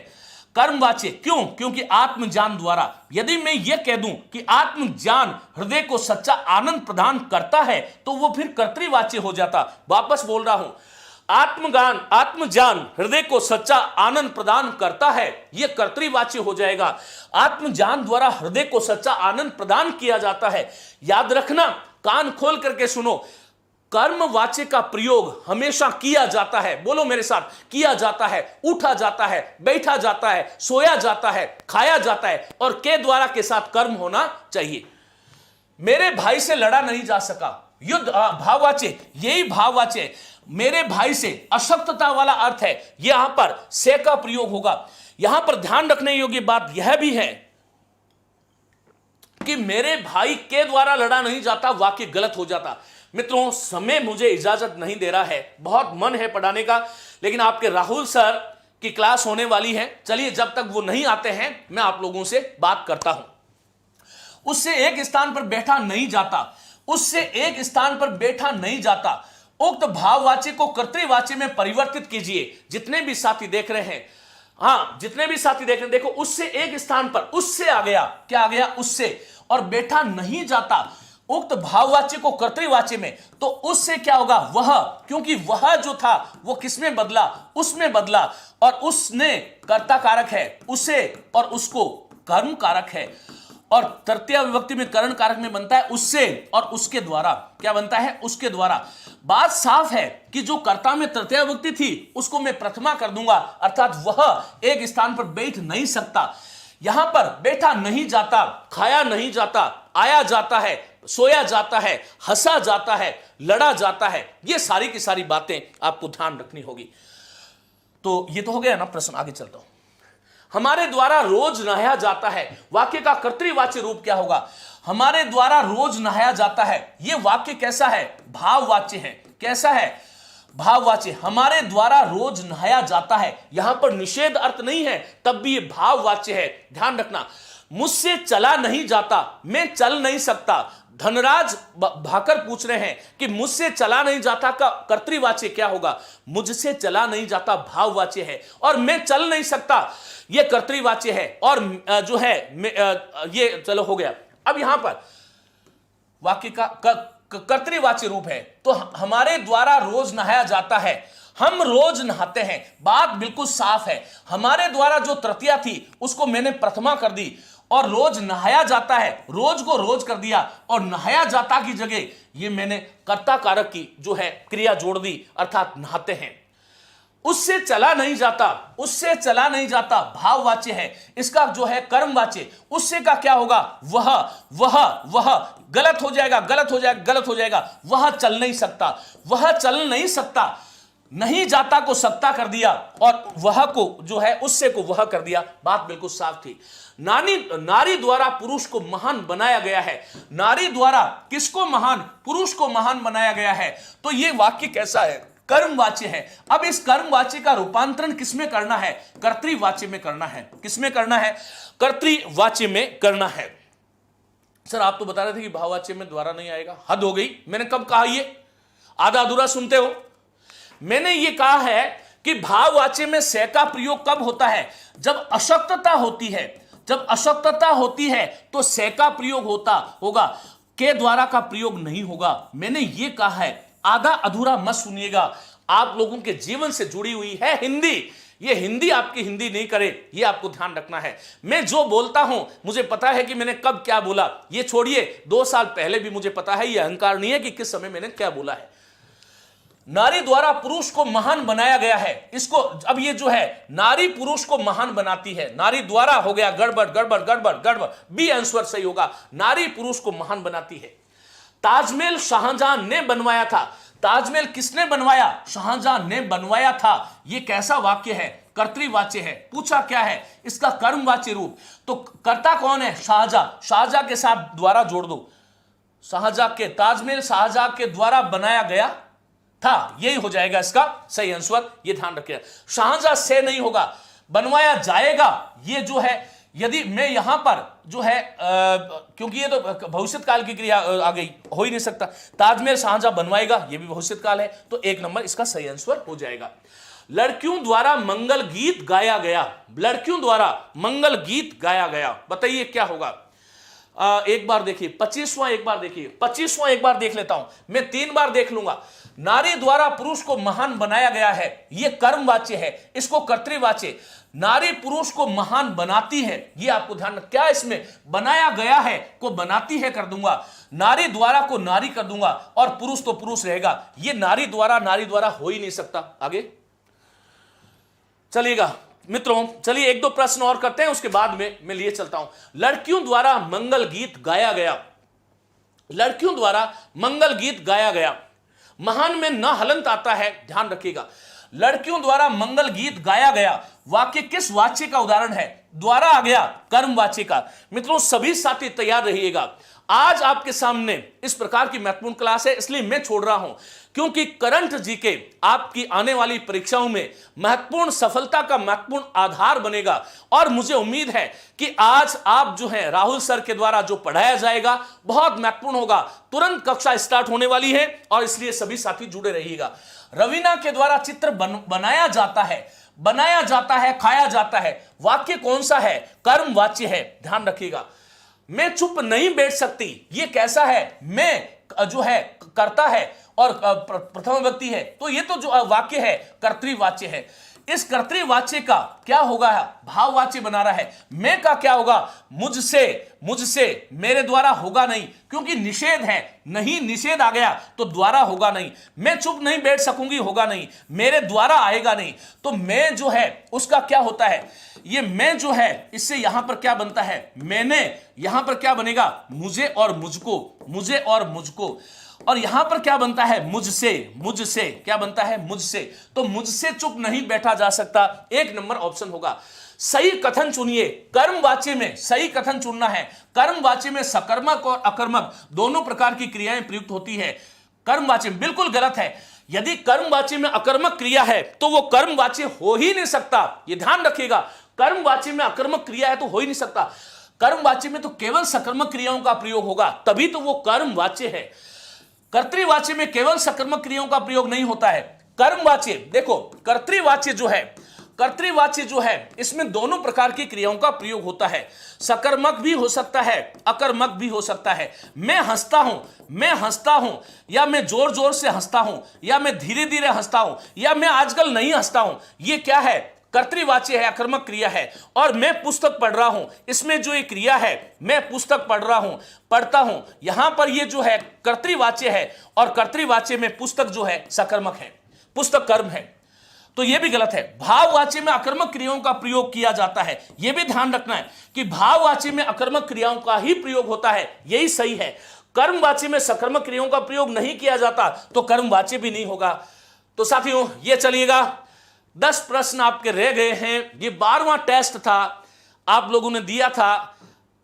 कर्मवाच्य। क्यों? क्योंकि आत्मज्ञान द्वारा। यदि मैं यह कह दूं कि आत्मज्ञान हृदय को सच्चा आनंद प्रदान करता है तो वो फिर कर्तृवाच्य हो जाता। वापस बोल रहा हूं, आत्मज्ञान हृदय को सच्चा आनंद प्रदान करता है, यह कर्तृवाच्य हो जाएगा। आत्मज्ञान द्वारा हृदय को सच्चा आनंद प्रदान किया जाता है। याद रखना, कान खोल करके सुनो, कर्मवाच्य का प्रयोग हमेशा किया जाता है। बोलो मेरे साथ, किया जाता है, उठा जाता है, बैठा जाता है, सोया जाता है, खाया जाता है, और के द्वारा के साथ कर्म होना चाहिए। मेरे भाई से लड़ा नहीं जा सका, युद्ध, भाववाच्य, यही भाववाच्य है। मेरे भाई से अशक्तता वाला अर्थ है, यहां पर से का प्रयोग होगा। यहां पर ध्यान रखने योग्य बात यह भी है कि मेरे भाई के द्वारा लड़ा नहीं जाता, वाक्य गलत हो जाता। मित्रों, समय मुझे इजाजत नहीं दे रहा है, बहुत मन है पढ़ाने का, लेकिन आपके राहुल सर की क्लास होने वाली है। चलिए, जब तक वो नहीं आते हैं मैं आप लोगों से बात करता हूं। उससे एक स्थान पर बैठा नहीं जाता, उससे एक स्थान पर बैठा नहीं जाता, उक्त भाववाच्य को कर्तृवाच्य में परिवर्तित कीजिए। जितने भी साथी देख रहे हैं, हाँ जितने भी साथी देख रहे हैं, देखो उससे एक स्थान पर उससे आ गया, क्या आ गया, उससे, और बैठा नहीं जाता उक्त भाववाच्य को कर्तृवाच्य में, तो उससे क्या होगा, वह, क्योंकि वह जो था वो किसमें बदला, उसमें बदला, और उसने कर्ता कारक है, उसे और उसको कर्म कारक है, और तृतीय विभक्ति में करण कारक में बनता है उससे और उसके द्वारा, क्या बनता है, उसके द्वारा। बात साफ है कि जो कर्ता में तृतीय विभक्ति थी उसको मैं प्रथमा कर दूंगा, अर्थात वह एक स्थान पर बैठ नहीं सकता। यहां पर बैठा नहीं जाता, खाया नहीं जाता, आया जाता है, सोया जाता है, हंसा जाता है, लड़ा जाता है, ये सारी की सारी बातें आपको ध्यान रखनी होगी। तो ये तो हो गया ना प्रश्न, आगे चलता हूं। हमारे द्वारा रोज नहाया जाता है, वाक्य का कर्तृवाच्य रूप क्या होगा, हमारे द्वारा रोज नहाया जाता है, यह वाक्य कैसा है, भाववाच्य है, कैसा है, भाववाच्य, हमारे द्वारा रोज नहाया जाता है, यहां पर निषेध अर्थ नहीं है, तब भी यह भाववाच्य है, ध्यान रखना। मुझसे चला नहीं जाता, मैं चल नहीं सकता। धनराज भाकर पूछ रहे हैं कि मुझसे चला नहीं जाता का कर्तृवाच्य क्या होगा, मुझसे चला नहीं जाता भाववाच्य है, और मैं चल नहीं सकता ये कर्तृवाच्य है, और जो है ये चलो हो गया। अब यहां पर वाक्य का कर्तृवाच्य रूप है, तो हमारे द्वारा रोज नहाया जाता है, हम रोज नहाते हैं, बात बिल्कुल साफ है। हमारे द्वारा जो तृतीया थी उसको मैंने प्रथमा कर दी, और रोज नहाया जाता है, रोज को रोज कर दिया, और नहाया जाता की जगह ये मैंने कर्ता कारक की जो है क्रिया जोड़ दी, अर्थात नहाते हैं। उससे चला नहीं जाता, उससे चला नहीं जाता भाववाच्य है, इसका जो है कर्मवाच्य, उससे का क्या होगा, वह गलत हो जाएगा, गलत हो जाएगा, गलत हो जाएगा, वह चल नहीं सकता, वह चल नहीं सकता, नहीं जाता को सकता कर दिया, और वह को जो है उससे को वह कर दिया, बात बिल्कुल साफ थी। नारी द्वारा पुरुष को महान बनाया गया है, नारी द्वारा किसको महान, पुरुष को महान बनाया गया है, तो यह वाक्य कैसा है, कर्मवाच्य है। अब इस कर्मवाच्य का रूपांतरण किसमें करना है, कर्तृवाच्य में करना है, किसमें करना है, कर्तृवाच्य में करना है। सर आप तो बता रहे थे कि भाववाच्य में द्वारा नहीं आएगा, हद हो गई, मैंने कब कहा, ये आधा अधूरा सुनते हो। मैंने ये कहा है कि भाववाच्य में से का प्रयोग कब होता है, जब अशक्तता होती है, जब अशक्तता होती है तो से का प्रयोग होगा, के द्वारा का प्रयोग नहीं होगा। मैंने ये कहा है, आधा अधूरा मत सुनिएगा, आप लोगों के जीवन से जुड़ी हुई है हिंदी, ये हिंदी आपकी हिंदी नहीं करे, ये आपको ध्यान रखना है। मैं जो बोलता हूं मुझे पता है कि मैंने कब क्या बोला, ये छोड़िए 2 साल पहले भी मुझे पता है, ये अहंकार नहीं है कि किस समय मैंने क्या बोला है। नारी द्वारा पुरुष को महान बनाया गया है, इसको अब ये जो है नारी पुरुष को महान बनाती है, नारी द्वारा हो गया गड़बड़ गड़बड़ गड़बड़ गड़बड़, बी आंसर सही होगा, नारी पुरुष को महान बनाती है। ताजमहल शाहजहां ने बनवाया था, ताजमहल किसने बनवाया, शाहजहां ने बनवाया था, ये कैसा वाक्य है, कर्तृवाच्य है। पूछा क्या है, इसका कर्मवाच्य रूप, तो कर्ता कौन है, शाहजहां, शाहजहां के साथ द्वारा जोड़ दो, शाहजहां के, ताजमहल शाहजहां के द्वारा बनाया गया था, यही हो जाएगा इसका सही आंसर, ये ध्यान रखिए। शाहजहां से नहीं होगा, बनवाया जाएगा, ये जो है, यदि मैं यहां पर जो है क्योंकि ये तो भविष्य काल की क्रिया आ गई, हो ही नहीं सकता, ताजमहल शाहजहां बनवाएगा, ये भी भविष्य काल है, तो 1 नंबर इसका सही आंसर हो जाएगा। लड़कियों द्वारा मंगल गीत गाया गया, लड़कियों द्वारा मंगल गीत गाया गया, बताइए क्या होगा। एक बार देखिए 25वां, एक बार देखिए 25वां, एक बार देख लेता हूं, मैं 3 बार देख लूंगा। नारी द्वारा पुरुष को महान बनाया गया है, यह कर्मवाच्य है, इसको कर्तृवाच्य, नारी पुरुष को महान बनाती है, यह आपको ध्यान, क्या इसमें बनाया गया है को बनाती है कर दूंगा, नारी द्वारा को नारी कर दूंगा, और पुरुष तो पुरुष रहेगा, यह नारी द्वारा हो ही नहीं सकता। आगे चलिएगा मित्रों, चलिए 1-2 प्रश्न और करते हैं, उसके बाद में मैं लिए चलता हूं। लड़कियों द्वारा मंगल गीत गाया गया, लड़कियों द्वारा मंगल गीत गाया गया, महान में न हलंत आता है, ध्यान रखिएगा। लड़कियों द्वारा मंगल गीत गाया गया, वाक्य किस वाच्य का उदाहरण है, द्वारा आ गया कर्मवाची का। मित्रों सभी साथी तैयार रहिएगा, आज आपके सामने इस प्रकार की महत्वपूर्ण क्लास है, इसलिए मैं छोड़ रहा हूं क्योंकि करंट जीके आपकी आने वाली परीक्षाओं में महत्वपूर्ण सफलता का महत्वपूर्ण आधार बनेगा। और मुझे उम्मीद है कि आज आप जो है राहुल सर के द्वारा जो पढ़ाया जाएगा बहुत महत्वपूर्ण होगा। तुरंत कक्षा स्टार्ट होने वाली है और इसलिए सभी साथी जुड़े रहिएगा। रवीना के द्वारा चित्र बनाया जाता है, खाया जाता है, वाक्य कौन सा है? कर्मवाच्य है, ध्यान रखिएगा। मैं चुप नहीं बैठ सकती, ये कैसा है? मैं जो है करता है और प्रथम व्यक्ति है, तो ये तो जो वाक्य है कर्तृवाच्य है। इस कर्तृवाच्य का क्या होगा? भाववाच्य बना रहा है। मैं का क्या होगा? मुझसे, मेरे द्वारा होगा नहीं, क्योंकि निषेध है, नहीं निषेध आ गया तो द्वारा होगा नहीं। मैं चुप नहीं बैठ सकूंगी, होगा नहीं, मेरे द्वारा आएगा नहीं। तो मैं जो है उसका क्या होता है? ये मैं जो है इससे यहां पर क्या बनता है? मैंने, यहां पर क्या बनेगा? मुझे और मुझको। और यहां पर क्या बनता है? मुझसे क्या बनता है? मुझसे। तो मुझसे चुप नहीं बैठा जा सकता, एक नंबर ऑप्शन होगा। सही कथन चुनिए। कर्मवाच्य में सही कथन चुनना है। कर्मवाच्य में सकर्मक और अकर्मक दोनों प्रकार की क्रियाएं प्रयुक्त होती है। कर्मवाच्य बिल्कुल गलत है। यदि कर्मवाच्य में अकर्मक क्रिया है तो वो कर्मवाच्य हो ही नहीं सकता, ये ध्यान रखिएगा। कर्मवाच्य में अकर्मक क्रिया है तो हो ही नहीं सकता। कर्मवाच्य में तो केवल सकर्मक क्रियाओं का प्रयोग होगा, तभी तो वो कर्मवाच्य है। कर्तृवाच्य में केवल सकर्मक क्रियाओं का प्रयोग नहीं होता है। कर्मवाच्य देखो, कर्तृवाच्य जो है इसमें दोनों प्रकार की क्रियाओं का प्रयोग होता है। सकर्मक भी हो सकता है, अकर्मक भी हो सकता है। मैं हंसता हूं, या मैं जोर जोर से हंसता हूं, या मैं धीरे धीरे हंसता हूं, या मैं आजकल नहीं हंसता हूं, ये क्या है? कर्तृवाच्य है, अकर्मक क्रिया है। और मैं पुस्तक पढ़ रहा हूं, इसमें जो एक क्रिया है, मैं पुस्तक पढ़ता हूं, यहां पर ये जो है कर्तृवाच्य है, और कर्तृवाच्य में पुस्तक जो है सकर्मक है, पुस्तक कर्म है, तो यह भी गलत है। भाववाच्य में अकर्मक क्रियाओं का प्रयोग किया जाता है, यह भी ध्यान रखना है कि भाववाच्य में अकर्मक क्रियाओं का ही प्रयोग होता है, यही सही है। कर्मवाच्य में सकर्मक क्रियाओं का प्रयोग नहीं किया जाता तो कर्मवाच्य भी नहीं होगा। तो साथियों ये चलिएगा, 10 प्रश्न आपके रह गए हैं। ये 12वां टेस्ट था, आप लोगों ने दिया था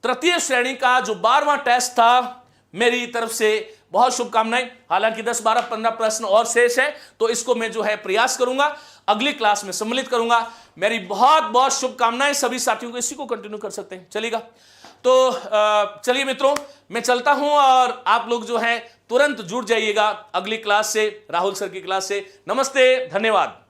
तृतीय श्रेणी का जो 12वां टेस्ट था। मेरी तरफ से बहुत शुभकामनाएं। हालांकि 10, 12, 15 प्रश्न और शेष है, तो इसको मैं जो है प्रयास करूंगा, अगली क्लास में सम्मिलित करूंगा। मेरी बहुत बहुत शुभकामनाएं सभी साथियों को। इसी को कंटिन्यू कर सकते हैं, चलेगा? तो चलिए मित्रों, मैं चलता हूं और आप लोग जो है तुरंत जुड़ जाइएगा अगली क्लास से, राहुल सर की क्लास से। नमस्ते, धन्यवाद।